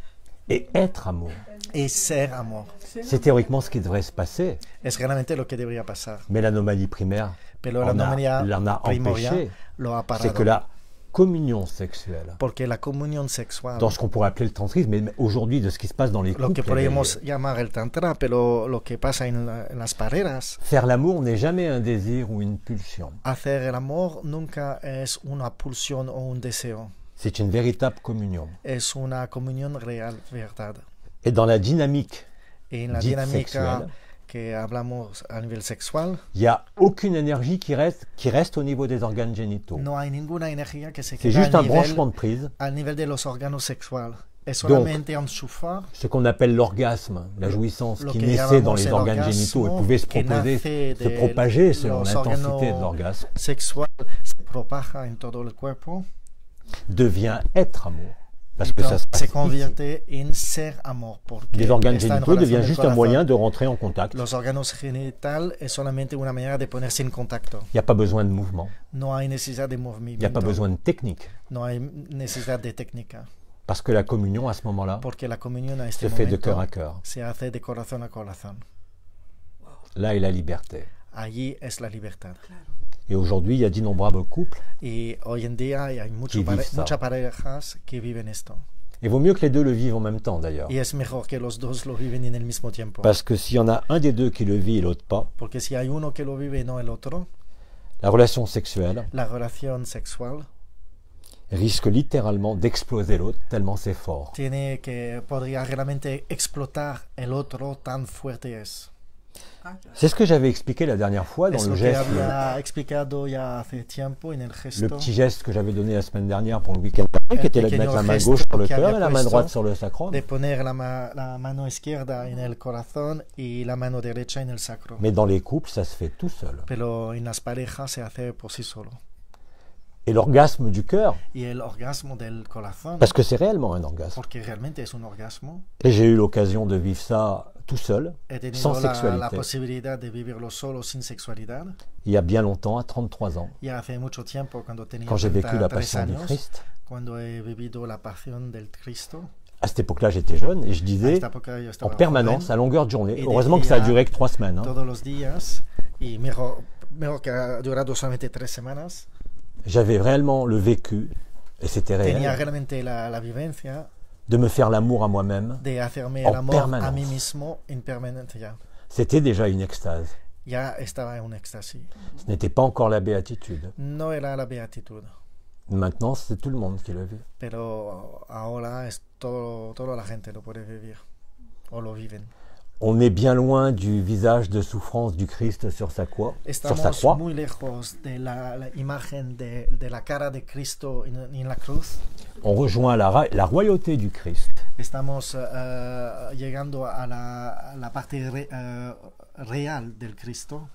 et être amour, y ser amor c'est théoriquement ce qui devrait se passer. es realmente lo que debería pasar. Mais l'anomalie primaire Pero la l'en anomalía a primoria empêché. lo ha C'est parado. que la communion sexuelle, Porque la comunión sexual, dans ce qu'on pourrait appeler le tantrisme, mais aujourd'hui de ce qui se passe dans les lo que couples, podríamos llamar el tantra, pero lo que pasa en las parejas, faire l'amour n'est jamais un désir ou une pulsion. hacer el amor nunca es una pulsión o un deseo. C'est une véritable communion. Es una comunión real, verdad. Et dans la dynamique, Y en la dite dinámica sexuelle, que hablamos a nivel sexual, il n'y a aucune énergie qui reste au niveau des organes génitaux. no hay ninguna energía que se C'est quede juste un branchement de prise, al nivel de los órganos sexuales. Es solamente enchufar ce qu'on appelle l'orgasme, la jouissance lo qui que naissait dans llamamos les el organes orgasmo, génitaux et pouvait que nace se de propager selon los l'intensité órganos de l'orgasme, sexual se propaga en todo el cuerpo, devient être amour. Parce que ça entonces se se passe ici. convierte en ser amor. Porque Les organes está en génitaux relación devient del juste un corazón. moyen de rentrer en contact. Los órganos genitales es solamente una manera de ponerse en contacto. Il n'y a pas besoin de mouvement, No hay necesidad de il n'y a movimiento. pas besoin de technique. No hay necesidad de técnica. Parce que la communion, à ce moment-là, Porque la comunión a este se fait de momento cœur à cœur. se hace de corazón a corazón. Là est la liberté. Allí es la libertad. Et aujourd'hui, il y a d'innombrables couples. Y hoy en día hay Que viven ça. muchas parejas que viven esto. Il vaut mieux que les deux le vivent en même temps, d'ailleurs. Y es mejor que los dos lo viven en el mismo tiempo. Parce que s'il y en a un des deux qui le vit et l'autre pas, Porque si hay uno que lo vive y no el otro, la relation sexuelle la relación sexual risque littéralement d'exploser l'autre tellement c'est fort. podría realmente explotar el otro, tan fuerte es. C'est ce que j'avais expliqué la dernière fois dans Es le lo que geste, había explicado ya hace tiempo en el le gesto. petit geste que j'avais donné la semaine dernière pour le week-end dernier, qui était de pequeño mettre la main gesto gauche sur le que cœur había et la main puesto droite sur le sacrum. De poner la mano izquierda en el corazón y la mano derecha en el sacro. Mais dans les couples, ça se fait tout seul. Pero en las parejas se hace por sí solo. Et l'orgasme du cœur, Y el orgasmo del corazón, parce que c'est réellement un orgasme. porque realmente es un orgasmo, Et j'ai eu l'occasion de vivre ça tout seul, he tenido sans la sexualité, posibilidad de vivirlo solo, sin sexualidad. il y a bien longtemps, à 33 ans, Ya hace mucho tiempo, cuando tenía quand j'ai vécu la 33 passion du años, Christ. cuando he vivido la pasión del Cristo. À cette époque-là, j'étais jeune et je A disais esta época yo en estaba permanence, à joven, longueur de journée. Et Heureusement que ça a decía duré que 3 semaines. hein. todos los días, y mejor que ha durado solamente 3 semanas. J'avais réellement le vécu Et c'était tenía réel. realmente la vivencia De me faire l'amour à moi-même, de hacerme En el amor a mí permanence. mismo en permanente ya. c'était déjà une extase. Ya estaba en un éxtasis. Ce n'était pas encore la béatitude. No era la beatitud, Maintenant, c'est tout le monde qui le vit. pero ahora es toda la gente lo puede vivir o lo viven. On est bien loin du visage de souffrance du Christ sur sa croix. Estamos muy lejos de la imagen de la cara de Cristo en la cruz. On rejoint la royauté du Christ. Estamos llegando a la parte real del Cristo.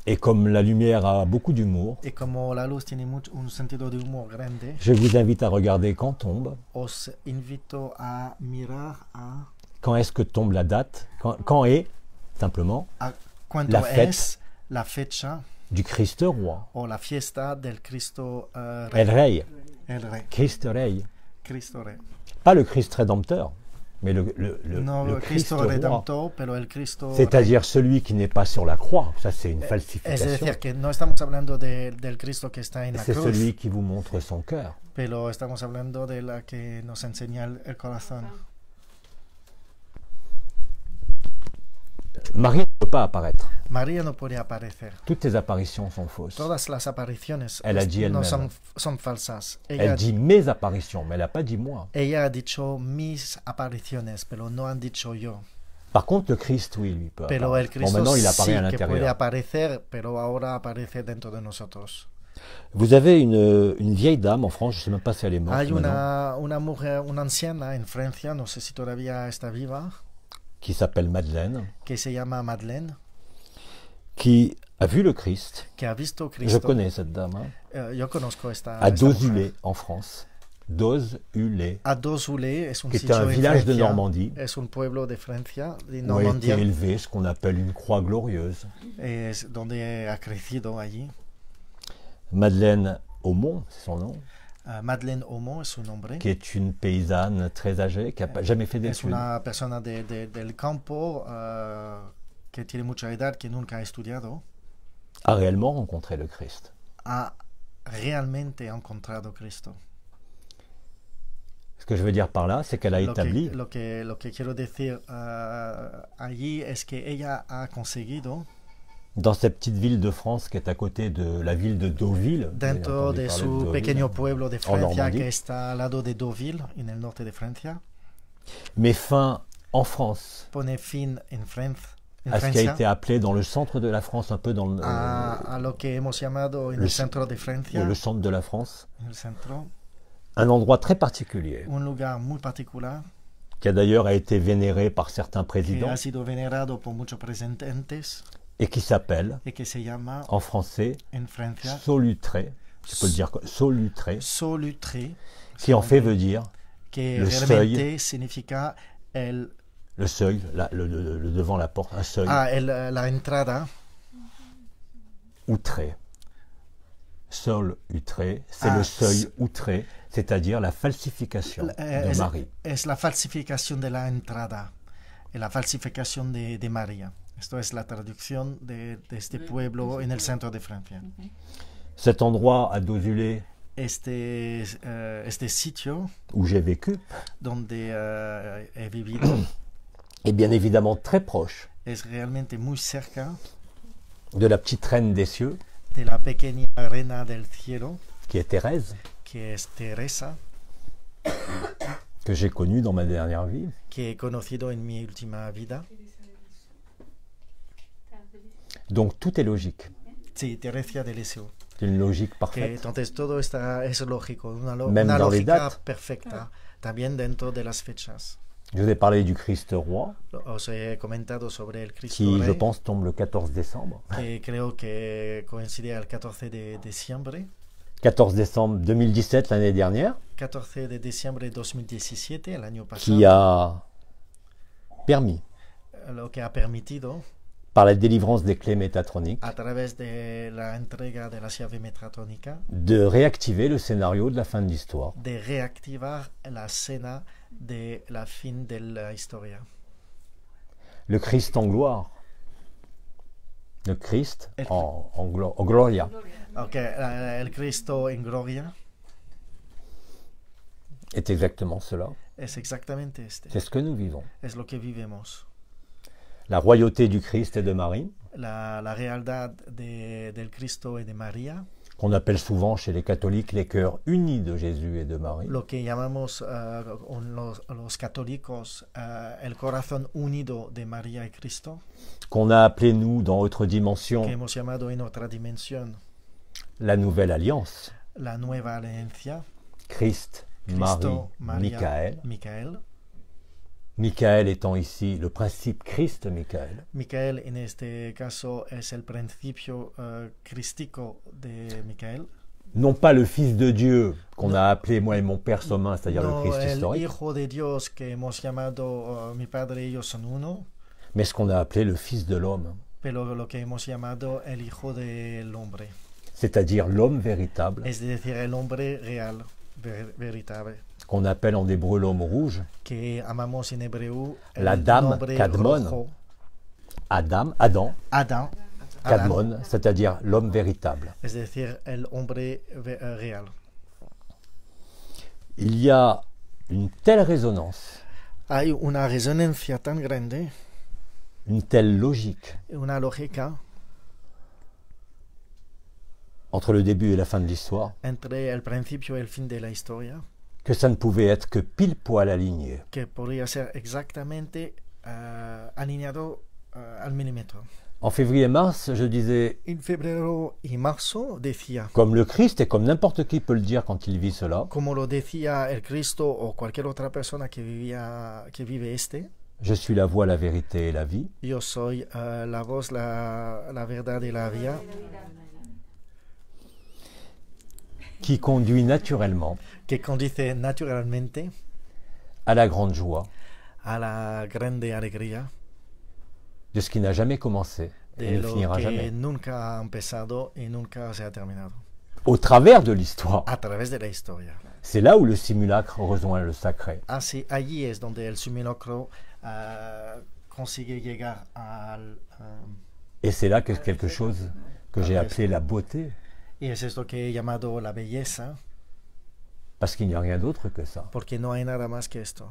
Et comme la lumière a beaucoup d'humour, Y como la luz tiene un sentido de humor grande, je vous invite à regarder quand tombe, os invito a mirar quand est-ce que tombe la date, quand est, simplement, a cuánto La fête. es la fecha du Christ roi. o la fiesta del Cristo El Rey, el Rey, Christ Rey. Cristo Rey. Pas le Christ rédempteur, mais No le Christ Cristo roi. Redentor, pero el Cristo Rey. C'est-à-dire celui qui n'est pas sur la croix. Ça, c'est une Es falsification. decir, que no estamos hablando del Cristo que está en la C'est cruz, celui qui vous montre son cœur. pero estamos hablando de la que nos enseña el corazón. Marie ne peut pas apparaître. María no puede aparecer. Toutes tes apparitions sont fausses. Todas las apariciones Elle a dit no elle-même. son falsas. Elle dit mes apparitions, mais elle n'a pas dit moi. Ella ha dicho mis apariciones, pero no han dicho yo. Par contre, le Christ, oui, lui peut Pero el apparaître. Bon, Cristo maintenant, il sí apparaît à que puede l'intérieur. aparecer, pero ahora aparece dentro de nosotros. Vous avez une vieille dame en France, je ne sais même pas si elle est morte Hay maintenant, una mujer, una anciana en Francia, no sé si todavía está viva, qui s'appelle Madeleine, que se llama Madeleine, qui a vu le Christ. que ha visto Je Cristo. connais cette dame, hein, Yo conozco esta à mujer. Dozulé, en France. Dozulé, A Dozulé es un qui était sitio un en village de Francia. Normandie, Es un pueblo de Francia, de où a été Normandía, élevé ce qu'on appelle une croix glorieuse. es donde ha crecido allí. Madeleine Aumont, c'est son nom, Madeleine Aumont es su nombre. qui est une paysanne très âgée, qui n'a jamais fait Es d'études. una persona del campo que tiene mucha edad, que nunca ha estudiado. A réellement rencontré le Christ. Ha realmente encontrado Cristo. Ce que je veux dire par là, c'est qu'elle a établi Lo que quiero decir allí es que ella ha conseguido, dans cette petite ville de France qui est à côté de la ville de Deauville, vous avez dentro entendu de parler su Deauville, pequeño pueblo de en Francia, Normandie, que está al lado de Deauville, en el norte de Francia, met fin en France pone fin en à ce qui a Francia été appelé dans le centre de la France, un peu dans a lo que hemos llamado en le el centro de Francia, le centre de la France, en el centro, un endroit très particulier, un lugar muy particular qui a d'ailleurs été vénéré par certains que présidents ha sido venerado por muchos presidentes et qui s'appelle, y que se llama en français, en Francia Solutré, je peux le dire, Solutré, Solutré, qui en fait veut dire que le realmente significa le seuil, le devant la porte, un seuil la entrada. outré. Sol outré, c'est Ah, le seuil outré, c'est-à-dire la falsification de Marie. Es la falsificación de la entrada, la falsificación de María. Esto es la traducción de este pueblo en el centro de Francia. Cet endroit à Dozulé Este sitio où j'ai vécu donde he vivido est bien évidemment très proche es realmente muy cerca de la petite reine des cieux, de la pequeña reina del cielo, qui est Thérèse, que es Teresa, que j'ai connue dans ma dernière vie. que he conocido en mi última vida. Donc tout est logique. Sí, Teresia de Lisieux. C'est une logique Que parfaite. entonces todo es lógico, una Même dans les lógica dates. perfecta, también dentro de las fechas. Je vous ai parlé du Christ roi, Os he comentado sobre el Cristo qui, je Rey, pense, tombe le 14 décembre. que creo que coincide el 14 de diciembre. 14 décembre 2017, l'année dernière, 14 de diciembre de 2017, el año pasado, qui a permis, lo que ha permitido, par la délivrance des clés métatroniques, a través de la entrega de la llave metatrónica, de réactiver le scénario de la fin de l'histoire. de reactivar la escena de la fin de la historia. Le Christ en gloire. Le Christ en gloria. Okay, el Cristo en gloria est exactement cela. es exactamente este. C'est ce que nous vivons. Es lo que vivimos. La royauté du Christ et de Marie, La realidad del Cristo y de María, qu'on appelle souvent chez les catholiques les cœurs unis de Jésus et de Marie, lo que llamamos los católicos el corazón unido de María y Cristo, qu'on a appelé nous dans notre que dimension hemos llamado en otra dimensión la nouvelle alliance, la nueva alianza, Christ, Cristo, Marie, María, Michael. Michael. Michael étant ici le principe Christ Michael, Michael en este caso es el principio crístico de Michael. non pas le Fils de Dieu qu'on a appelé moi et mon Père sommin, c'est-à-dire No le Christ el historique, Hijo de Dios que hemos llamado mi Padre y yo son uno, mais ce qu'on a appelé le Fils de l'homme, pero lo que hemos llamado el Hijo del Hombre, c'est-à-dire l'homme véritable, es decir, el hombre real, veritable, qu'on appelle en hébreu l'homme rouge, que amamos en hebreo el La dame nombre Kadmon. rojo, Adam, Adán, Kadmon, c'est-à-dire l'homme véritable. es decir, el hombre real. Il y a une telle résonance, Hay una resonancia tan grande, une telle logique una lógica entre le début et la fin de l'histoire, entre el principio y el fin de la historia, que ça ne pouvait être que pile poil aligné. que podría ser exactamente alineado al milímetro. En février-mars, je disais, En febrero y marzo decía, comme le Christ et comme n'importe qui peut le dire quand il vit cela, como lo decía el Cristo o cualquier otra persona que vive je suis la voie, la vérité et la vie. yo soy la voz, la verdad y la vida, Qui conduit naturellement que conduce naturalmente à la grande joie a la grande alegría de ce qui n'a jamais commencé et de ne lo finira que jamais. nunca ha empezado y nunca se ha terminado, Au travers de l'histoire, a través de la historia. c'est là où le simulacre rejoint le sacré. Así, allí es donde el simulacro consigue llegar al... Et c'est là que quelque chose que j'ai appelé la beauté, y es esto que he llamado la belleza, parce qu'il n'y a rien d'autre que ça. porque no hay nada más que esto.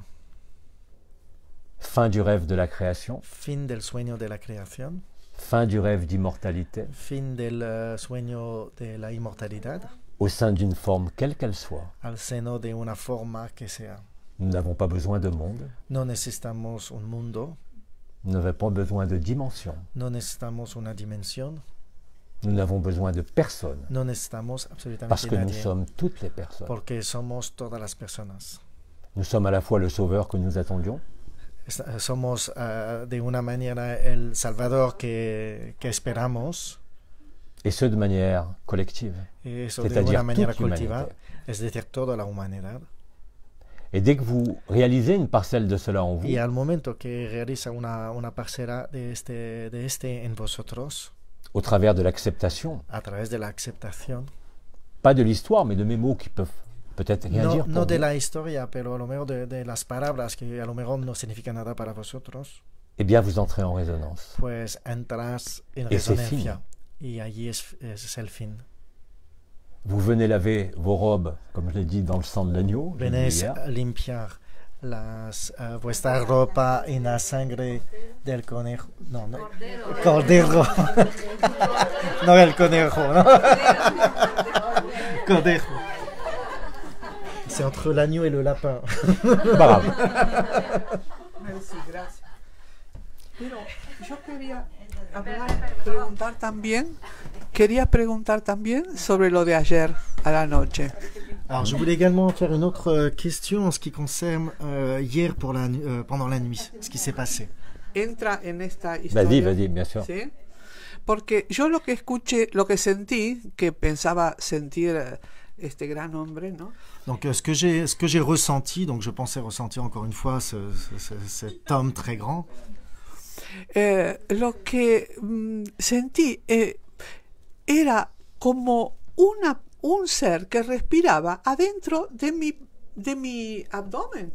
Fin du rêve de la création, Fin del sueño de la creación, fin du rêve d'immortalité, fin del sueño de la inmortalidad, au sein d'une forme quelle qu'elle soit. al seno de una forma que sea. Nous n'avons pas besoin de monde, No necesitamos un mundo, nous n'avons pas besoin de dimension, no necesitamos una dimensión, nous n'avons besoin de personne, no necesitamos absolutamente parce que nous nadie, sommes toutes les personnes. porque somos todas las personas. Nous sommes à la fois le sauveur que nous attendions, Somos de una manera el Salvador que esperamos, et ce de manière collective, y eso de c'est-à-dire una manera toute l'humanité. cultivada, es decir, toda la humanidad. Et dès que vous réalisez une parcelle de cela en vous, Y al momento que realiza una parcela de este en vosotros, au travers de l'acceptation, a través de la aceptación, pas de l'histoire, mais de mes mots qui peuvent peut-être rien dire no pour de vous, la historia, pero a lo mejor de las palabras que a lo mejor no significan nada para vosotros, eh bien vous entrez en résonance. pues entras en Y c'est resonancia. Y allí es el fin. Vous venez laver vos robes, comme je l'ai dit, dans le sang de l'agneau, je l'ai dit Venís hier. a limpiar vuestra ropa en la sangre del conejo. No, no. Cordero. No el conejo, ¿no? Conejo. C'est entre l'agneau et le lapin. C'est pas grave. Merci, gracias. Pero yo quería preguntar también sobre lo de ayer a la noche. Alors, je voulais également faire une autre question en ce qui concerne hier pendant la nuit, ce qui s'est passé. Entra en esta historia. Vas-y, bien sûr. ¿Sí? Porque yo lo que escuché, lo que sentí, que pensaba sentir este gran hombre, ¿no? Donc, ce que j'ai ressenti, donc je pensais ressentir encore une fois cet homme très grand. Lo que sentí era como un ser que respiraba adentro de mi abdomen.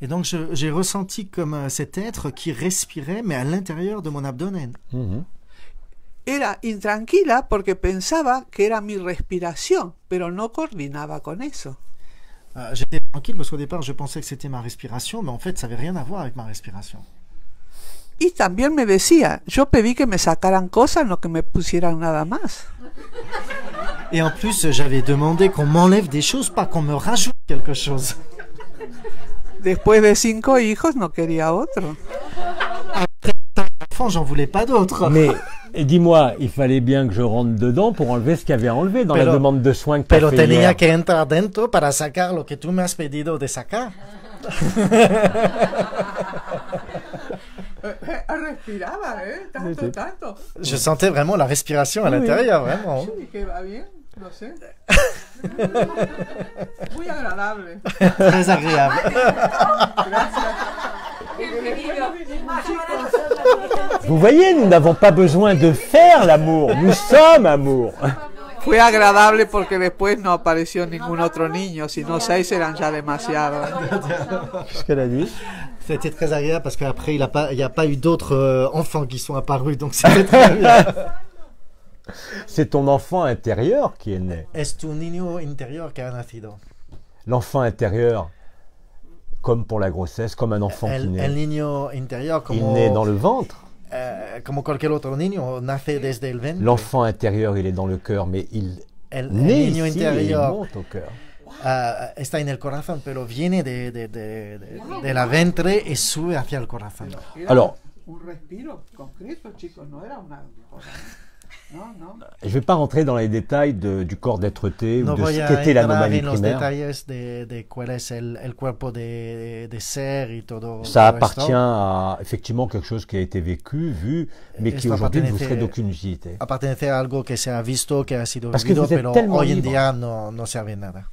Et donc, j'ai ressenti comme cet être qui respirait, mais à l'intérieur de mon abdomen. Mhm. Era intranquila porque pensaba que era mi respiración, pero no coordinaba con eso. J'étais tranquille parce qu'au départ, je pensais que c'était ma respiration, mais en fait, ça n'avait rien à voir avec ma respiration. Y también me decía, yo pedí que me sacaran cosas, no que me pusieran nada más. Et en plus, j'avais demandé qu'on m'enlève des choses, pas qu'on me rajoute quelque chose. Después de 5 hijos no quería otro. Enfant, j'en voulais pas d'autres. Mais dis-moi, il fallait bien que je rentre dedans pour enlever ce qu'il y avait à enlever dans la demande de soins que tu as Pero fait tenía hier. que entrar dentro para sacar lo que tú me has pedido de sacar. Respiraba, Sí, sí. tanto. Je sentais vraiment la respiration à l'intérieur, vraiment. Sí, que va bien, lo sé. Muy agradable. Très agréable. Vous voyez, nous n'avons pas besoin de faire l'amour, nous sommes amour. Fue agradable porque después no apareció ningún otro niño, si no 6 eran ya demasiado. Qu'est-ce qu'elle a dit? C'était très agréable parce qu'après, il n'y a pas eu d'autres enfants qui sont apparus, donc c'était très bien. C'est ton enfant intérieur qui est né. Es tu niño interior que ha nacido. L'enfant intérieur, comme pour la grossesse, comme un enfant qui El naît. niño interior, Il naît dans le ventre. como cualquier otro niño, nace desde el ventre. L'enfant intérieur, il est dans le cœur, mais il El naît niño ici et il interior monte au cœur. está en el corazón, pero viene de la ventre y sube hacia el corazón. Alors, Un respiro concreto, chicos, no era una cosa. No, no. je ne vais pas rentrer dans les détails du corps d'être-té ou No de voy ce a qu'était entrar l'anomalie en los primaire. detalles de cuál es el cuerpo de ser y todo. Ça todo appartient esto. à effectivement quelque chose qui a été vécu, vu, mais qui Esto aujourd'hui ne vous appartenece- serait d'aucune utilité. Appartenece a algo que se ha visto, que ha sido Parce que vivido, vous êtes pero tellement hoy en libre. día no sirve de nada.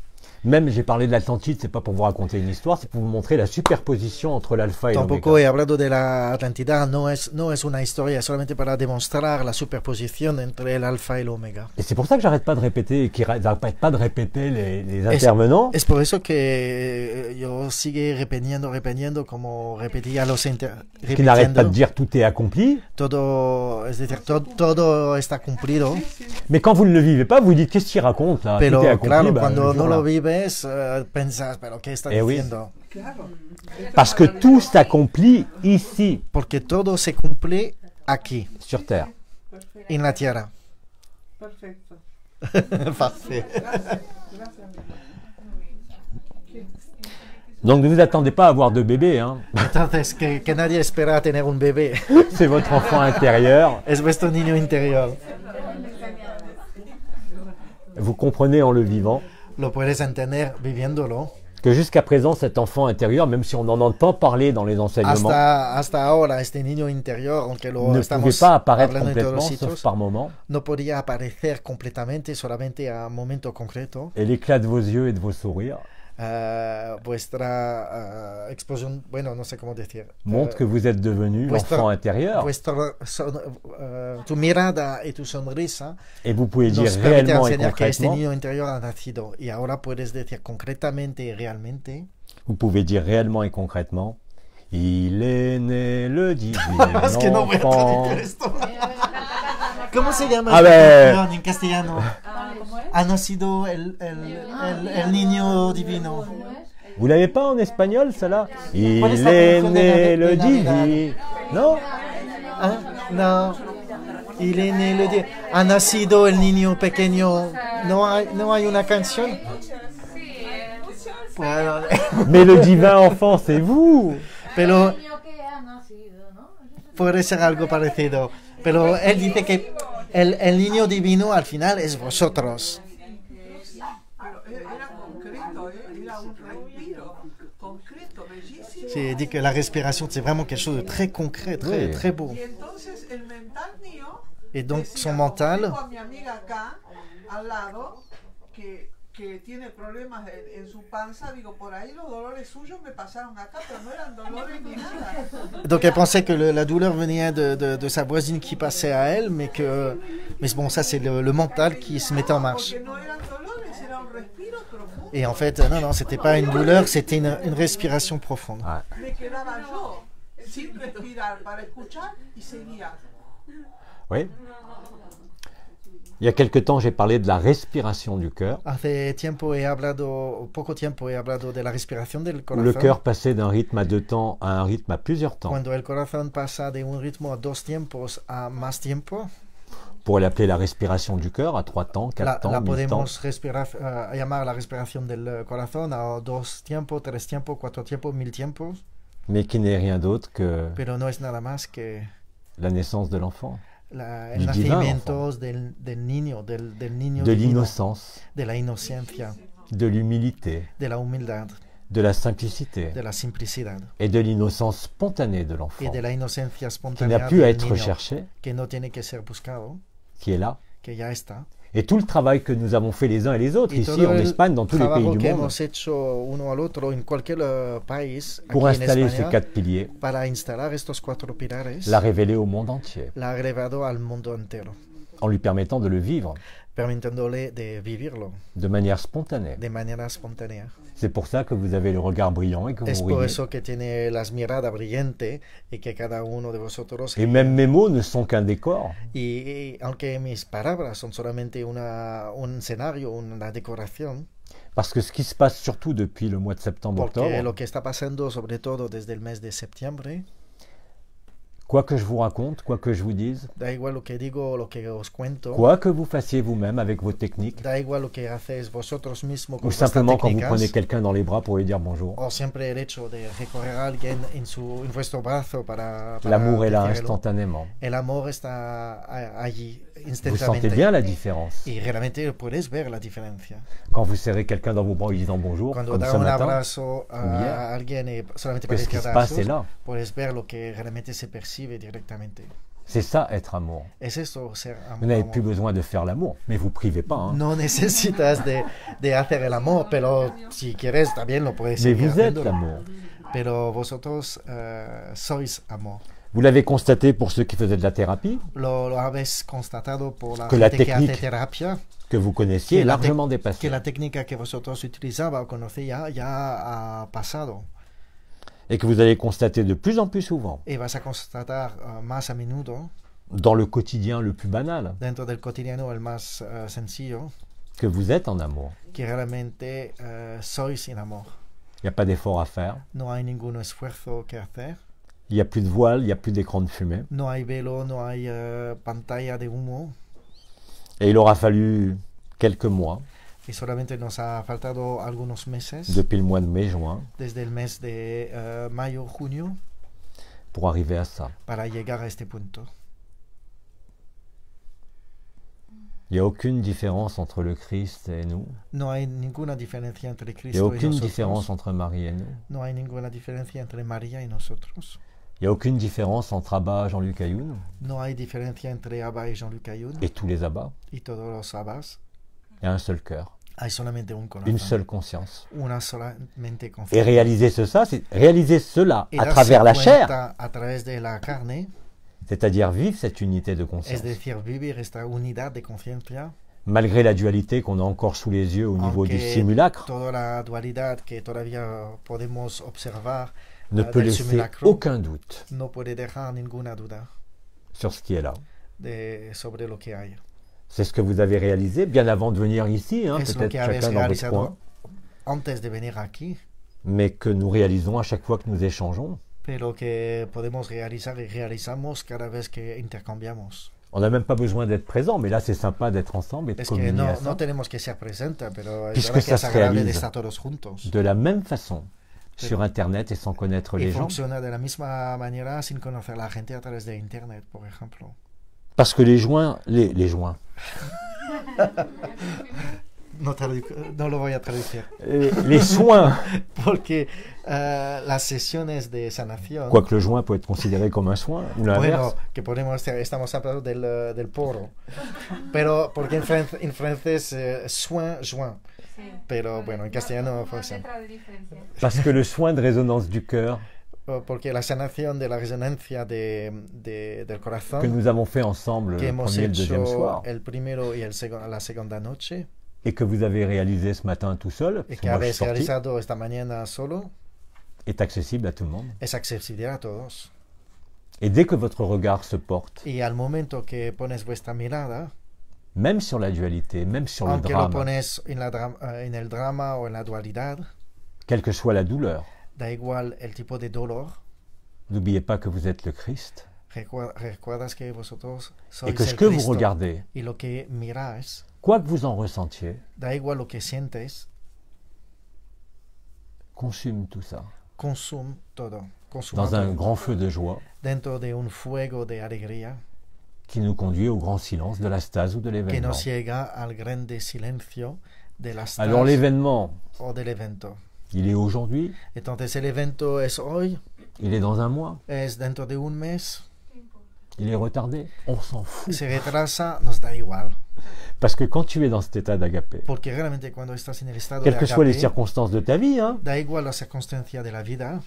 Même j'ai parlé de l'Atlantide, c'est pas pour vous raconter une histoire, c'est pour vous montrer la superposition entre l'alpha et Tampoco l'oméga. he hablado de la Atlantida, no es una historia, es solamente para demostrar la superposición entre el alfa y el omega. Et c'est pour ça que j'arrête pas de répéter, et qu'ils n'arrêtent pas de répéter les intervenants. Es por eso que yo sigue repitiendo, como repetía Qui n'arrête pas de repitiendo, dire tout est accompli, todo, es decir, todo está cumplido, mais quand vous ne le vivez pas, vous dites qu'est-ce qu'il raconte là, pero tout est accompli. claro, bah, cuando le jour no là. lo vives, pensas, pero ¿qué está Eh oui. diciendo? Parce que tout s'accomplit ici, Porque todo se cumple aquí, sur Terre. en la tierra. Perfecto. Parfait. Donc ne vous attendez pas à avoir de bébé, hein. Entonces, que nadie espera tener un bebé. C'est votre enfant intérieur. Es vuestro niño interior. Vous comprenez en le vivant Lo puedes entender viviéndolo. que jusqu'à présent, cet enfant intérieur, même si on n'en entend parler dans les enseignements, Hasta ahora, este niño interior, aunque lo ne pouvait estamos pas apparaître hablando en todos complètement, los sauf sitios, par moment. no podía aparecer completamente, solamente a un momento concreto. Et l'éclat de vos yeux et de vos sourires Vuestra explosión, bueno, no sé cómo decir. montre que vous êtes devenu vuestra- l'enfant intérieur. Tu mirada y tu sonrisa Et vous pouvez dire nos permite réellement et enseñar que este concrètement, niño interior ha nacido. Y ahora puedes decir concretamente y realmente. vous pouvez dire réellement et concrètement, il est né le divin Es que no voy a enfant. traducir esto. ¿Cómo se llama A esta ver. canción en castellano? Ha nacido el niño divino. Vous l'avez pas en espagnol, celle-là? Il ¿Cuál es la est canción né de le Navidad? divin. Non? Ah, no. Il est né le di- Ha nacido el niño pequeño. No hay una canción. Bueno, Mais le divin enfant, c'est vous. pero puede ser algo parecido. Pero él dice que el niño divino al final es vosotros. Pero era concreto, era un respiro concreto, bellísimo. Sí, dit que la respiración c'est vraiment quelque chose de très concret, très, Oui. très beau. Y entonces el mental mío. Et donc decía, son mental, tengo a mi amiga acá, al lado, que tiene problemas en su panza, digo, por ahí los dolores suyos me pasaron acá, pero no eran dolores ni nada. donc elle pensait que la douleur venait de sa voisine qui passait à elle, mais bon, ça c'est le mental qui se mettait en marche. Porque no eran dolores, era un respiro profundo. Et en fait, non, c'était pas une douleur, c'était une respiration profonde. Ah. Me quedaba yo sin respirar para escuchar y seguía. Oui. Il y a quelque temps, j'ai parlé de la respiration du cœur, Hace tiempo he hablado, poco tiempo he hablado de la respiración del où le corazón. cœur passait d'un rythme à 2 temps à un rythme à plusieurs temps. Cuando el corazón pasa de un ritmo a 2 tiempos a más tiempo, On pourrait l'appeler la respiration du cœur à 3 temps, 4 la temps, 1000 temps. podemos llamar la respiración del corazón a 2 tiempos, 3 tiempos, 4 tiempos, 1000 tiempos, Mais qui n'est rien d'autre que pero no es nada más que la naissance de l'enfant, el Du divin nacimiento del niño, del niño de divino, l'innocence, de la inocencia, de l'humilité, de la humildad, de la simplicité de la simplicidad et de l'innocence spontanée de y l'enfant, de la inocencia qui n'a espontánea plus à del être niño, recherché, que no tiene que ser buscado, qui est là. que ya está. Et tout le travail que nous avons fait les uns et les autres, Y ici todo en el Espagne, dans tous les pays trabajo du que monde, hemos hecho uno al otro en cualquier país pour aquí en installer ces España 4 piliers, para instalar estos 4 pilares, l'a révélé au monde entier, la ha agregado al mundo entero, en lui permettant de le vivre permitiéndole de vivirlo de manière spontanée. de manera espontánea. C'est pour ça que vous avez le regard brillant et que Es vous por riez. eso que tiene las miradas brillantes y que cada uno de vosotros Et même mes mots ne sont qu'un décor. y aunque mis palabras son solamente un escenario, una decoración, Parce que ce qui se passe surtout depuis le mois de porque septembre-octobre, lo que está pasando sobre todo desde el mes de septiembre, quoi que je vous raconte, quoi que je vous dise, da igual lo que digo o lo que os cuento, quoi que vous fassiez vous-même avec vos techniques, da igual lo que hacéis vosotros mismos con ou vuestras simplement quand vous técnicas, prenez quelqu'un dans les bras pour lui dire bonjour, o siempre el hecho de recorrer a alguien en vuestro brazo para l'amour est là decirlo. instantanément. El amor está allí Vous instantáneamente. sentez bien la différence. Y realmente puedes ver la diferencia. Quand vous serrez quelqu'un dans vos bras en lui disant bonjour, Cuando comme da ce un matin, abrazo bien. a alguien y solamente que para ce qui decir se passe est abrazos, là. puedes ver lo que realmente se percibe directamente. C'est ça être amour. Es eso, ser Vous n'avez amor. plus besoin de faire l'amour, mais vous privez pas. Hein. No necesitas de hacer el amor, pero si quieres también lo puedes Mais seguir vous êtes haciéndolo. l'amour. Pero vosotros sois amor. Vous l'avez constaté pour ceux qui faisaient de la thérapie, Lo habéis constatado por la Que la gente que hace technique terapia, que vous connaissiez est que largement que dépassée. la técnica que vosotros utilizaba o conocía ya ha pasado. Et que vous allez constater de plus en plus souvent, Y vas a constatar más a menudo, dans le quotidien le plus banal, dentro del cotidiano el más sencillo, que vous êtes en amour. que realmente sois sin amor. Il n'y a pas d'effort à faire. No hay ningún esfuerzo que hacer. Il n'y a plus de voile, il n'y a plus d'écran de fumée. No hay velo, no hay pantalla de humo. Et il aura fallu quelques mois, Y solamente nos ha faltado algunos meses, depuis le mois de mai-juin, desde el mes de mayo, junio, pour arriver à ça. para llegar a este punto. Il n'y a aucune différence entre le Christ et nous. No hay ninguna diferencia entre Il n'y a Cristo y aucune nosotros. différence entre Marie et nous. No hay ninguna diferencia entre María y nosotros. Il n'y a aucune différence entre Abba, Jean-Luc Ayoun No hay diferencia entre Abba y Jean-Luc Ayoun et tous les Abbas. y todos los Abbas. Il y a un seul cœur, Hay solamente un corazón, une seule conscience. una solamente Et conciencia. réaliser réaliser cela Y à darse travers la chair, cuenta a través de la carne, c'est-à-dire vivre cette unité de es conscience, decir, vivir esta unidad de conciencia, malgré la dualité qu'on a encore sous les yeux au niveau du aunque simulacre, toda la dualidad que todavía podemos observar ne peut del laisser simulacro, aucun doute no puede dejar ninguna duda sur ce qui est là. sobre lo que hay. C'est ce que vous avez réalisé bien avant de venir ici, hein, Es lo peut-être que habéis chacun dans votre realizado coin, antes de venir aquí, mais que nous réalisons à chaque fois que nous échangeons. pero que podemos realizar y realizamos cada vez que intercambiamos. On n'a même pas besoin d'être présent, mais là c'est sympa d'être ensemble et de Es que communier à no, ça. no tenemos que ser presentes, pero es Puisque verdad que ça es se agradable de réalise estar todos juntos. De la même façon, sur Internet et sans connaître Y les gens. funciona de la misma manera sin conocer a la gente a través de Internet, por ejemplo. Parce que les joints, les joints, No lo voy a traducir. les soins, Porque las sesiones de sanación, quoique le joint peut être considéré comme un soin, ou bueno, l'inverse, que estamos hablando del poro. Pero, porque en francés, soin, joint. Pero bueno, en castellano fue así. parce que le soin de résonance du cœur Porque la sanación de la resonancia del que corazón nous avons fait ensemble que le hemos premier et le deuxième hecho soir, el primero y la segunda noche, et que vous avez réalisé ce matin tout seul, y parce que que moi je habéis suis sorti, realizado esta mañana solo, est accessible à tout le monde. es accesible a todos. Et dès que votre regard se porte Y al momento que pones vuestra mirada même sur la dualité, même sur le aunque lo drame, pones en el drama o en la dualidad, quelle que soit la douleur. da igual el tipo de dolor, N'oubliez pas que vous êtes le Christ recuerdas que vosotros et sois que ce el que vous Cristo, regardez, y lo que miráis, quoi que vous en ressentiez, da igual lo que sientes, consume tout ça consume todo, dans un todo, grand feu de joie dentro de un fuego de alegría qui nous conduit au grand silence de la stase ou de que l'événement. nos llega al grande silencio de las Alors l'événement, o del evento. il est aujourd'hui, Entonces el evento es hoy, il est dans un mois, es dentro de un mes, il est retardé, on s'en fout. se retrasa, nos da igual. Parce que quand tu es dans cet état d'agapé, Porque realmente cuando estás en el estado quelles de que soient les agape, circonstances de ta vie, hein, da igual la circunstancia de la vida,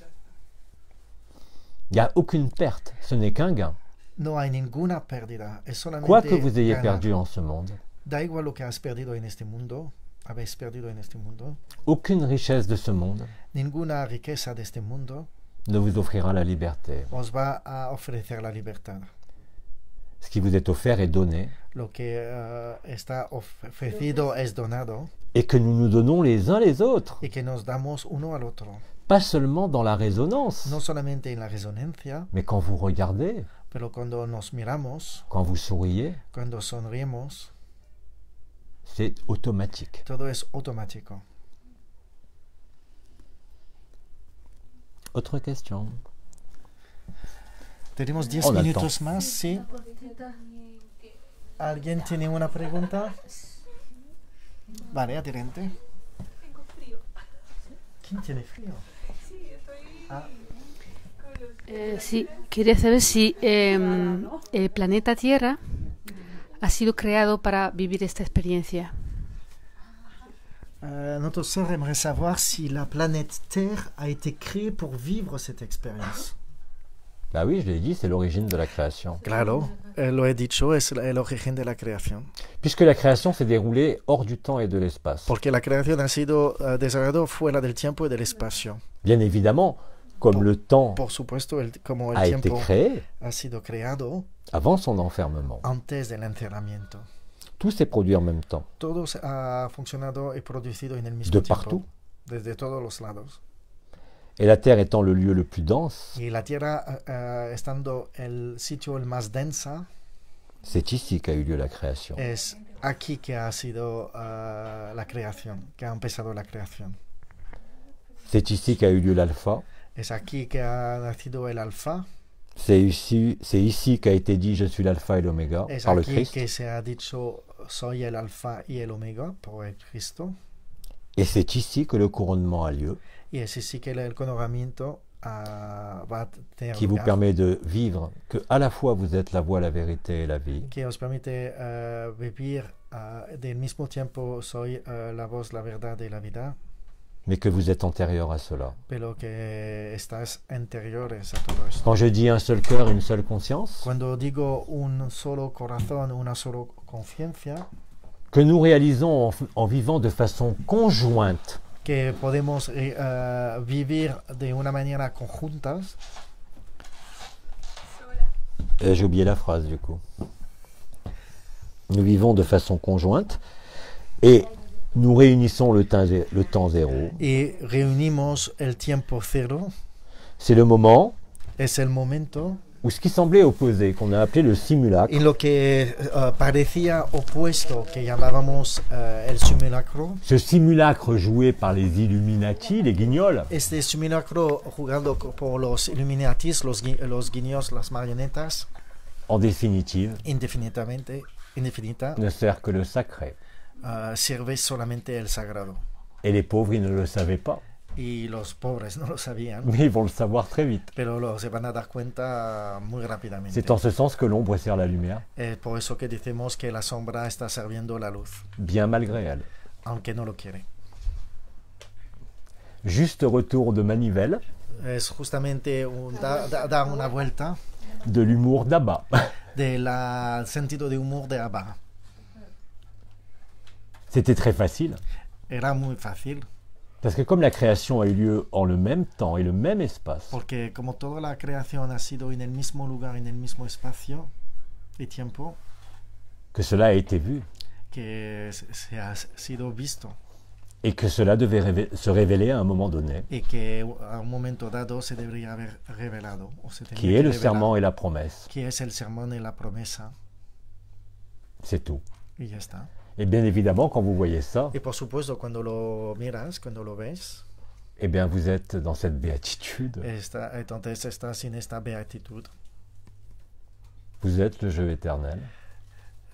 il n'y a aucune perte, ce n'est qu'un gain. no hay ninguna pérdida, es solamente Quoi que vous ayez ganar. perdu en ce monde, Da igual lo que has perdido en este mundo, habéis perdido en este mundo, aucune richesse de ce monde ninguna riqueza de este mundo ne vous offrira la liberté. os va a ofrecer la libertad. Ce qui vous est offert est donné, Lo que está ofrecido es donado et que nous nous donnons les uns les autres, y que nos damos uno al otro. pas seulement dans la résonance, No solamente en la resonancia, mais quand vous regardez, pero cuando nos miramos, quand vous souriez, cuando sonrimos, c'est automatique. todo es automático. Autre question? Tenemos 10 On a le minutos más, ¿sí? ¿Alguien tiene una pregunta? Vale, adelante. ¿Quién tiene frío? Ah, Sí, quería saber si el planeta Tierra ha sido creado para vivir esta experiencia. notre sœur aimerait savoir si la planète Terre a été créée pour vivre cette expérience. Bah oui, je l'ai dit, c'est l'origine de la création. Claro, lo he dicho, es el origen de la creación. Puisque la création s'est déroulée hors du temps et de l'espace. Porque la creación ha sido desarrollada fuera del tiempo y del espacio. Bien évidemment, comme le temps Por supuesto, como el a été tiempo créé ha sido creado avant son enfermement, antes del encerramiento. tout s'est produit en même temps, Todo ha funcionado y producido en el mismo de tiempo. partout. Desde todos los lados. Et la Terre étant le lieu le plus dense, Y la Tierra, estando el sitio el más densa, c'est ici qu'a eu lieu la création. es aquí que ha sido la creación, que ha empezado la creación. C'est ici qu'a eu lieu l'alpha. Es aquí que ha nacido el alfa, C'est ici qu'a été dit je suis l'alpha et l'oméga es par le aquí Christ. que se ha dicho soy el alfa y el omega por el Cristo, Et c'est ici que le couronnement a lieu, y es así que el coronamiento va a tener qui vous lugar, permet de vivre que à la fois vous êtes la voie, la vérité et la vie, que os permite vivir del mismo tiempo soy la voz, la verdad y la vida, mais que vous êtes antérieur à cela. pero que estás anteriores a todo esto. Quand je dis un seul cœur, une seule conscience, Cuando digo un solo corazón, una sola conciencia, que nous réalisons en vivant de façon conjointe, que podemos vivir de una manera conjuntas, j'ai oublié la phrase du coup. Nous vivons de façon conjointe et nous réunissons le temps zéro. y reunimos el tiempo cero, C'est le moment es el momento où ce qui semblait opposé, qu'on a appelé le simulacre, en lo que parecía opuesto, que llamábamos el simulacro. ce simulacre joué par les Illuminati, les guignols, Este simulacro jugando por los Illuminatis, los guiños, las marionetas, en définitive, indefinita, ne sert que le sacré. sirve solamente el sagrado. Et les pauvres, ils ne le savaient pas, Y los pobres no lo sabían, mais ils vont le savoir très vite. pero se van a dar cuenta muy rápidamente. C'est en ce sens que l'ombre sert la lumière, Por eso que decimos que la sombra está sirviendo la luz, bien malgré elle. aunque no lo quiere. Juste retour de manivelle Es justamente dar una vuelta de l'humour d'Abba. del sentido de humor de Abba. C'était très facile, Era muy fácil, parce que comme la création a eu lieu en le même temps et le même espace, porque como toda la creación ha sido en el mismo lugar, en el mismo espacio y tiempo, que cela a été vu, que se ha sido visto et que cela devait se révéler à un moment donné, y que a un momento dado se debería haber revelado o se tenía qui que est le revelar, serment et la promesse. que es el sermón y la promesa, C'est tout. y ya está. Et bien évidemment, quand vous voyez ça, Y por supuesto, cuando lo miras, cuando lo ves, eh bien vous êtes dans cette béatitude. entonces estás en esta beatitud. Vous êtes le jeu éternel.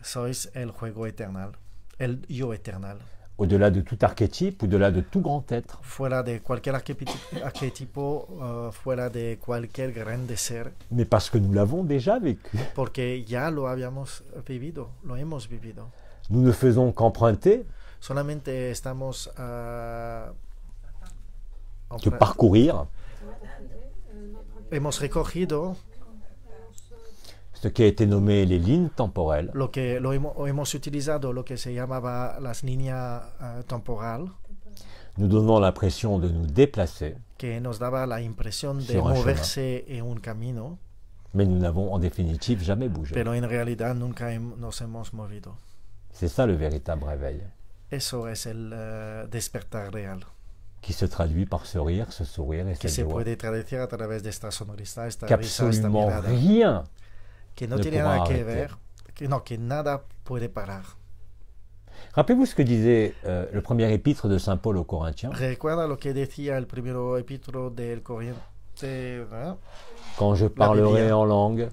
Sois el juego eternal, el yo eternal. Au-delà de tout archétype, au-delà de tout grand être. Fuera de cualquier arquetipo, fuera de cualquier grande ser, Mais parce que nous l'avons déjà vécu. porque ya lo habíamos vivido, lo hemos vivido. Nous ne faisons qu'emprunter, Solamente estamos que parcourir hemos recogido ce qui a été nommé les lignes temporelles, lo que hemos utilizado, lo que se llamaba las líneas temporal, nous donnant l'impression de nous déplacer, que nos daba la impresión de Sur un moverse en un camino, mais nous n'avons en définitive jamais bougé. pero en realidad nunca nos hemos movido. C'est ça le véritable réveil, Eso es el despertar real, qui se traduit par ce rire, ce sourire et que cette se joie. puede traducir a través de esta sonrisa, esta risa, esta Qu'absolument mirada, rien que no ne tiene pourra nada que arrêter. ver, que nada puede parar. Rappelez-vous ce que disait le premier épître de Saint Paul aux Corinthiens. Recuerda lo que decía el primer epístolo del Corriente, Quand je parlerai Biblia. en langue,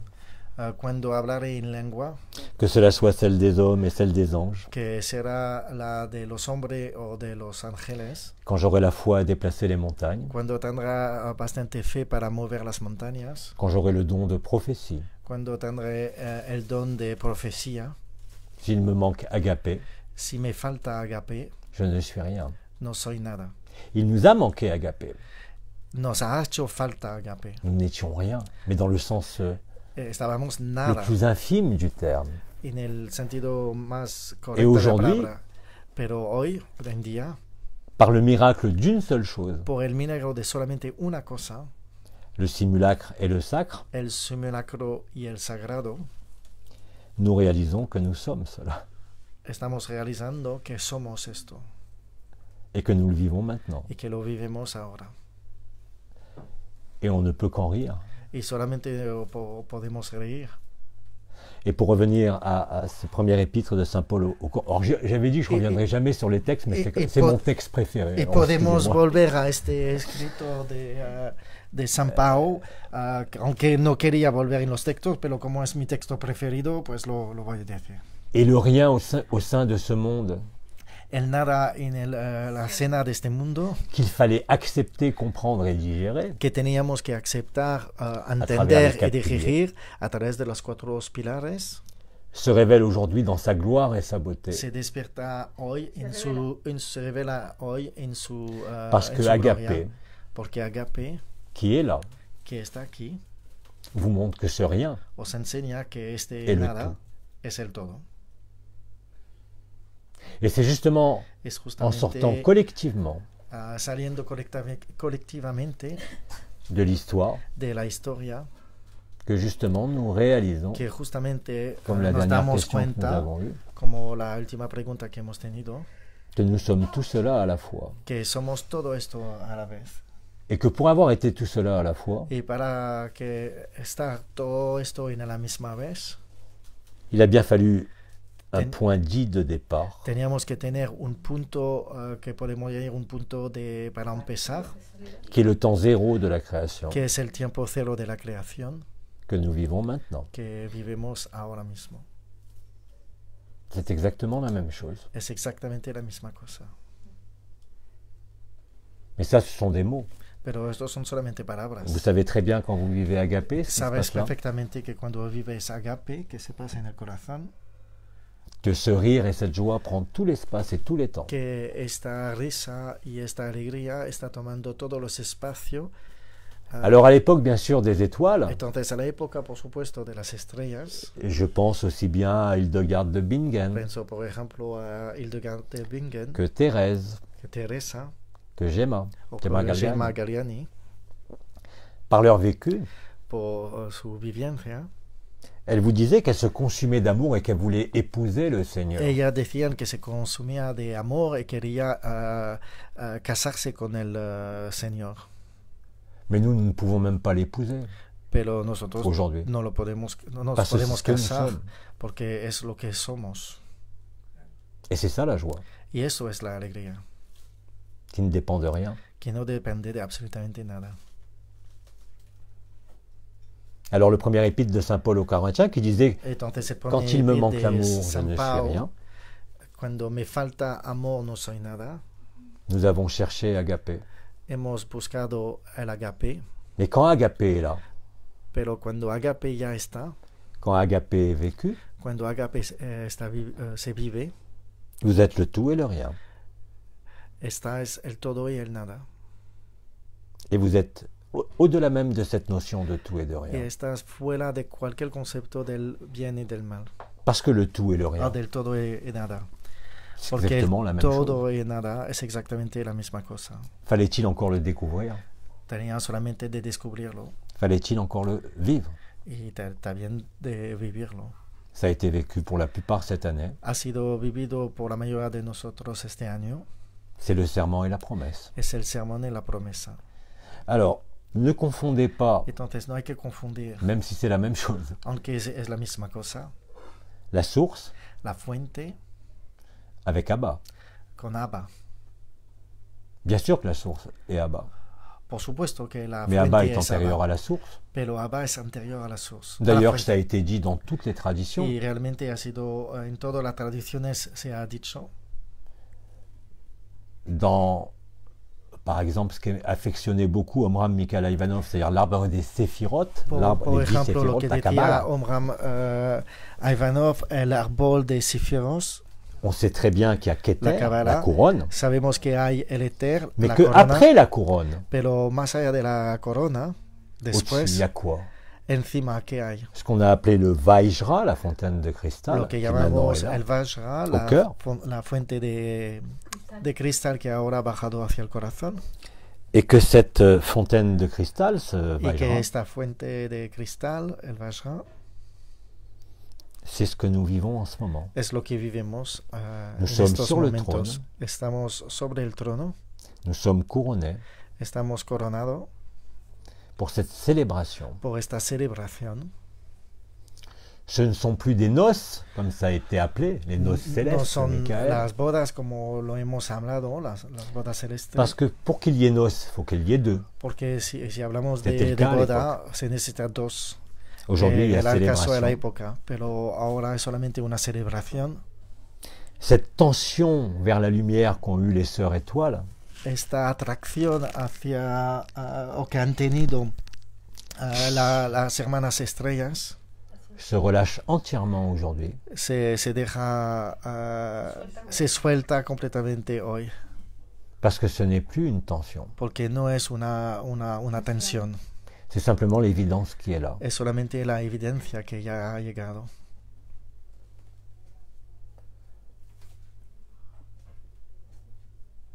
cuando hablaré en lengua, que cela soit celle des hommes et celle des anges. que será la de los hombres o de los ángeles, Quand j'aurai la foi à déplacer les montagnes. cuando tendrá bastante fe para mover las montañas, Quand j'aurai le don de prophétie. cuando tendré el don de profecía, S'il me manque agapé, si me falta agape, je ne suis rien. no soy nada. Il nous a manqué agapé. Nos ha hecho falta agape. Nous n'étions rien, mais dans le sens Estábamos le nada, plus infime du terme. en el sentido más Et correcto de la aujourd'hui, palabra. Pero hoy en día, par le miracle d'une seule chose, por el milagro de solamente una cosa, le simulacre et le sacre, el simulacro y el sagrado, nous réalisons que nous sommes cela estamos realizando que somos esto et que nous le vivons maintenant. y que lo vivimos ahora. Et on ne peut qu'en rire. Y solamente podemos reír. Et pour revenir à ce premier épître de Saint Paul alors j'avais dit que je ne reviendrai jamais sur les textes, mais c'est mon texte préféré. Y Alors, podemos excusez-moi. volver a este escrito de San Pao, aunque no quería volver en los textos, pero como es mi texto preferido, pues lo voy a decir. Et le rien au sein de ce monde El nada en la cena de este mundo, qu'il fallait accepter, comprendre et digérer, que teníamos que aceptar, travers entender les y quatre digerir a través de los 4 pilares, se révèle aujourd'hui dans sa gloire et sa beauté. se despierta hoy se revela hoy en su, Parce en que su Agapé, gloria, porque Agape, qui est là, que está aquí, vous montre que ce rien os enseña que este Et le nada tout. es el todo. Et c'est justement Es en sortant justamente collectivement saliendo colectivamente de l'histoire de la historia que justement nous réalisons, que justamente comme la nos dernière damos question que nous cuenta, avons eue, como la última pregunta que hemos tenido, que nous sommes tout cela à la fois. que somos todo esto a la vez. Et que pour avoir été tout cela à la fois, Y para que estar todo esto en la misma vez, il a bien fallu un Ten- point dit de départ, teníamos que tener un punto que podemos llamar un punto para empezar, qui est le temps zéro de la création, que es el tiempo cero de la creación que nous vivons maintenant. que vivimos ahora mismo. C'est exactement la même chose. Es exactamente la misma cosa. Mais ça, ce sont des mots. Pero estos son solamente palabras. Vous savez très bien quand vous vivez agapé, ce qui se Sabes passe là, perfectamente que cuando vives agape, que se pasa en el corazón, que ce rire et cette joie prend tout l'espace et tous les temps. que esta risa y esta alegría está tomando todos los espacios. Alors à l'époque, bien sûr, des étoiles, Entonces, a la época, por supuesto, de las estrellas, je pense aussi bien à Hildegard de Bingen, pienso, por ejemplo, a Hildegard de Bingen, que Thérèse, que Teresa, que Gemma, o Gemma Gemma Galliani. Galliani, Par leur vécu, por su vivencia, Elle vous disait qu'elle se consumait d'amour et qu'elle voulait épouser le Seigneur. Ella decían que se consumía de amor y quería casarse con el Señor. Mais nous ne pouvons même pas l'épouser Pero nosotros aujourd'hui. no nos podemos Parce que c'est podemos ce que nous casar sommes. porque es lo que somos. Et c'est ça la joie, Y eso es la alegría, qui ne dépend de rien. que no depende de absolutamente nada. Alors le premier épître de Saint Paul aux Corinthiens qui disait Entonces el quand il me primer manque de l'amour, je San ne suis Pablo, rien. Cuando me falta amor no soy nada. Nous avons cherché Agapé. Hemos buscado el agape, Mais quand Agapé est là, pero cuando agape ya está, quand Agapé est vécu, cuando agape se vive, vous êtes le tout et le rien. esta es el todo y el nada. Et vous êtes au-delà même de cette notion de tout et de Y rien. estás fuera de cualquier concepto del bien y del mal, Parce que le tout et le rien, del todo y nada. c'est Porque exactement la el même chose. todo y nada es exactamente la misma cosa. Fallait-il encore le découvrir? Tenía solamente de descubrirlo Fallait-il encore le vivre? y también de vivirlo. Ça a été vécu pour la plupart cette année. Ha sido vivido por la mayoría de nosotros este año. C'est le serment et la promesse. Es el sermón y la promesa. Alors, ne confondez pas, Entonces no hay que confundir, même si c'est la même chose, aunque es la misma cosa, la source la fuente avec Abba. con Abba. Bien sûr que la source est Abba. Por supuesto que la Mais Abba fuente est es antérieur Abba, à la source. pero Abba es anterior a la source. D'ailleurs, a la ça a fuente. été dit dans toutes les traditions. Y realmente ha sido, en todas las tradiciones se ha dicho, Dans, par exemple, ce qu'affectionnait beaucoup Omram Mikhail Ivanov, c'est-à-dire l'arbre des séphirotes, por les 10 ejemplo, lo séphirotes, que la decía Kabbalah. Omram Ivanov, el árbol de Sifiros. On sait très bien qu'il y a Keter, La Kabbalah. la couronne, Sabemos que hay el éter, mais la que corona, après la couronne, pero más allá de la corona, au-dessus, il después, y a quoi? encima, ¿qué hay? Ce qu'on a appelé le Vajra, la fontaine de cristal, Lo que qui maintenant llamamos est là. el Vajra, Au cœur. la fuente de cristal que ahora ha bajado hacia el corazón, Et que cette fontaine de cristal, ce y que Vajra, esta fuente de cristal, el Vajra, c'est ce que nous vivons en ce moment. es lo que vivimos Nous en sommes estos sur le momentos. trône. Estamos sobre el trono, Nous sommes couronnés estamos coronados pour cette célébration. por esta celebración. Ce ne sont plus des noces, comme ça a été appelé, les noces No célestes, son Michael. las bodas como lo hemos hablado, las bodas celestes. Parce que pour qu'il y ait noces, il faut qu'il y ait deux. Porque si hablamos C'était le de cas à boda, se necesitan dos. Aujourd'hui, il y a Era el caso de la célébration. época, pero ahora es solamente una celebración. Cette tension vers la lumière qu'ont eu les sœurs étoiles, Esta atracción hacia o que han tenido las hermanas estrellas se relâche entièrement aujourd'hui. se deja, se suelta completamente hoy, Parce que ce n'est plus une tension. porque no es una tensión, C'est simplement l'évidence qui est là. es solamente la evidencia que ya ha llegado.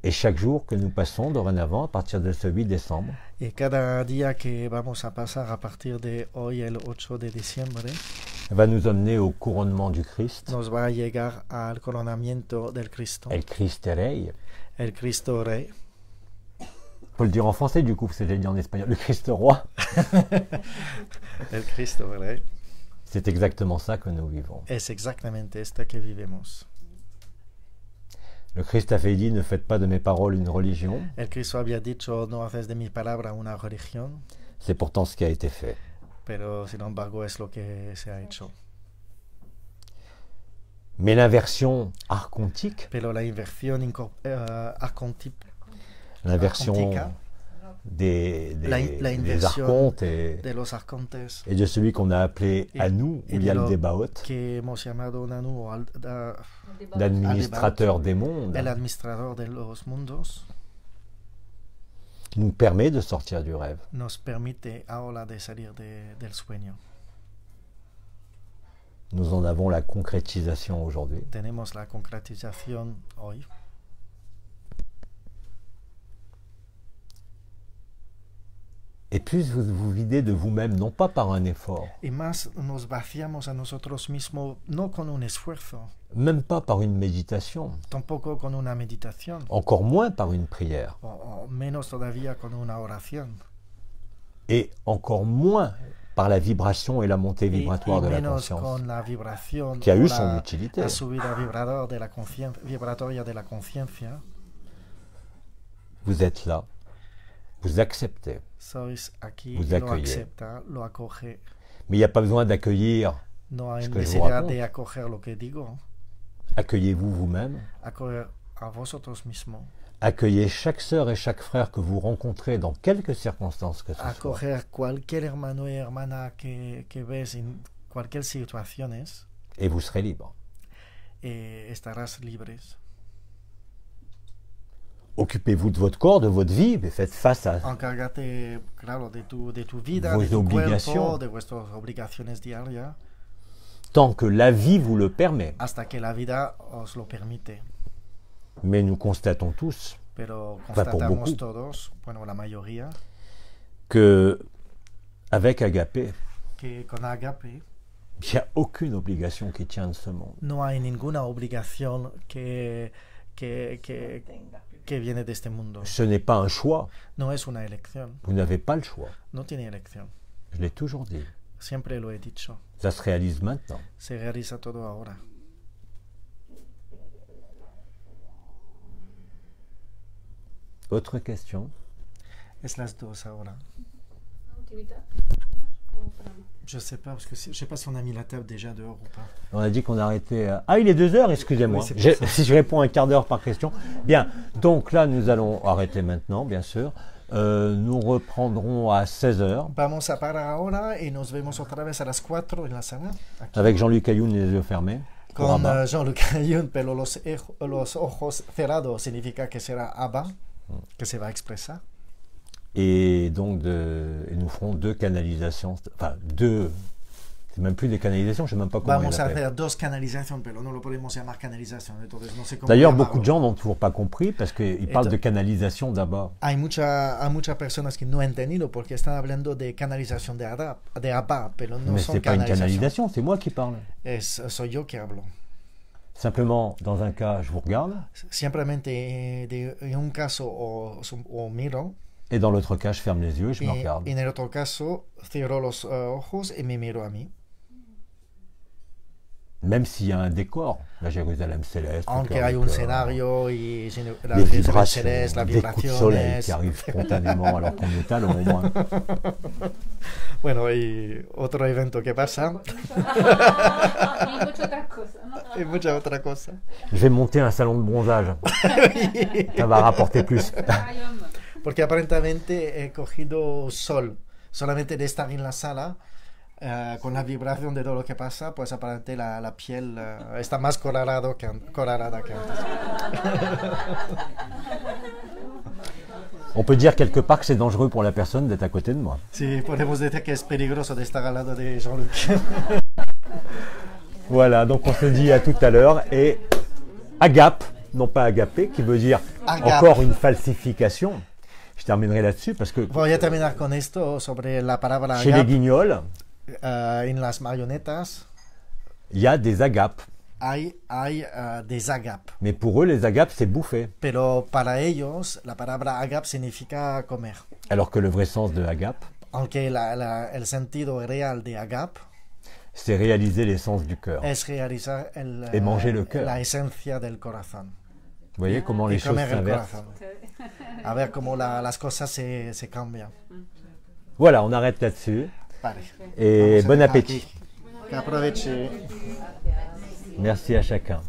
Et chaque jour que nous passons dorénavant, à partir de ce 8 décembre, Y cada día que vamos a pasar a partir de hoy, el 8 de diciembre, va nous emmener au couronnement du Christ. nos va a llegar al coronamiento del Cristo, El Christ Rey. el Cristo Rey. Faut le dire en français du coup, parce que j'ai dit en espagnol. Le Christ Roi. El Cristo Rey. C'est exactement ça que nous vivons. Es exactamente esta que vivimos. Le Christ avait dit, ne faites pas de mes paroles une religion. El Cristo había dicho, no haces de mi palabra una religión, C'est pourtant ce qui a été fait. pero sin embargo es lo que se ha hecho. Mais l'inversion archontique, Pero la inversión l'inversion archontica des la inversión archontes et de los arcontes de celui qu'on a appelé Et- Anou, et ou de Yal lo- Debaot, que hemos llamado Nanu, l'administrateur des mondes, el administrador de los mundos, nous permet de sortir du rêve. nos permite ahora de salir del sueño. Nous en avons la concrétisation aujourd'hui. Tenemos la concretización hoy. Et plus vous vous videz de vous-même, non pas par un effort, y más nos vaciamos a nosotros mismos, no con un esfuerzo, même pas par une méditation, tampoco con una meditación, encore moins par une prière, o menos todavía con una oración, et encore moins par la vibration et la montée vibratoire de la menos conscience, con la vibración qui a eu o son utilité. la subida vibratoria de la conciencia. Vous êtes là, vous acceptez, Sois aquí, Vous lo accueillez. acepta, lo acoge. mais il n'y a pas besoin d'accueillir. No hay Es que yo necesidad raconte. de acoger lo que digo, Accueillez-vous vous-même, acoger a vosotros mismos, accueillez chaque sœur et chaque frère que vous rencontrez dans quelques circonstances que ce soit. acoger cualquier hermano y hermana que ves en cualquier situación Et vous serez libre. Estarás libres. Occupez-vous de votre corps, de votre vie, mais faites face à... Encárgate, claro, de tu vida, Vos de tu obligations. cuerpo, de vuestras obligaciones diarias, tant que la vie vous le permet. hasta que la vida os lo permite. Mais nous constatons tous Pero Enfin, pour constatamos beaucoup. todos, bueno, la mayoría, que avec Agapé, que con Agape il n'y a aucune obligation qui tient de ce monde. no hay ninguna obligación que viene de este mundo. Ce n'est pas un choix. No es una elección, Vous n'avez pas le choix. no tiene elección. Je l'ai toujours dit. Siempre lo he dicho. Ça se réalise maintenant. Se realiza todo ahora. Autre question? Es las dos ahora. Ultimita. Je sais pas, parce que je sais pas si on a mis la table déjà dehors ou pas. On a dit qu'on arrêtait... Ah, il est 2 heures, excusez-moi. Oui, c'est pour ça. Si je réponds un quart d'heure par question. Bien, donc là, nous allons arrêter maintenant, bien sûr. Nous reprendrons à 16 heures Vamos a parar ahora y nos vemos otra vez a las 4 en la sala. Aquí. avec Jean-Luc Ayoun, les yeux fermés. pour Con Abba. Jean-Luc Ayun, pero los ojos cerrados significa que será Abba, que se va a expresar. Et donc, et nous ferons 2 canalisations. Enfin, 2... C'est même plus des canalisations, je ne sais même pas comment Vamos ils a l'appellent. hacer dos canalización, pero no lo podemos llamar canalización, entonces no sé cómo D'ailleurs, llamarlo. beaucoup de gens n'ont toujours pas compris parce qu'ils parlent de canalisation d'Abba. Hay muchas personas que no han entendido porque están hablando de canalización de Abba, pero no Mais son ce n'est pas une canalización. canalisation, c'est moi qui parle. Soy yo que hablo. Simplement, dans un cas, je vous regarde, Simplemente en un caso o miro, et dans l'autre cas, je ferme les yeux et je me regarde. en el otro caso cierro los ojos y me miro a mí. Même s'il y a un décor, la Jérusalem céleste, le Aunque cœur hay du un cœur, escenario y la des vibrations, celeste, las des coups de soleil vibraciones. qui arrivent spontanément alors qu'on est à l'ombre au moins. Bueno, y otro evento que pasa Y muchas otras cosas, ¿no? y mucha otra cosa. Je vais monter un salon de bronzage. Ça va rapporter plus. Ay, hombre. Porque aparentemente he cogido sol. Solamente de estar en la sala, con la vibración de todo lo que pasa, pues aparentemente la piel está más colorada que antes. On peut dire quelque part que c'est dangereux pour la personne d'être à côté de moi. Sí, podemos decir que es peligroso de estar al lado de Jean-Luc. Voilà, donc on se dit à tout à l'heure. Et agape, non pas agapé, qui veut dire Agape. encore une falsification. Je terminerai là-dessus parce que Voy a terminar con esto sobre la palabra chez les agap. guignols, En las marionetas il y a des agapes. hay des agap. Mais pour eux, les agapes, c'est bouffer. Pero para ellos la palabra agap significa comer. Alors que le vrai sens de agape, Aunque el sentido real de agap c'est réaliser l'essence du cœur. es realizar Et manger le cœur. la esencia del corazón. Vous voyez comment les Y choses comer el s'inversent. corazón. A ver cómo las cosas se cambian. Voilà, on arrête là-dessus. Vale. Et Vamos a bon dejar appétit. aquí. Que aproveche. Merci à chacun.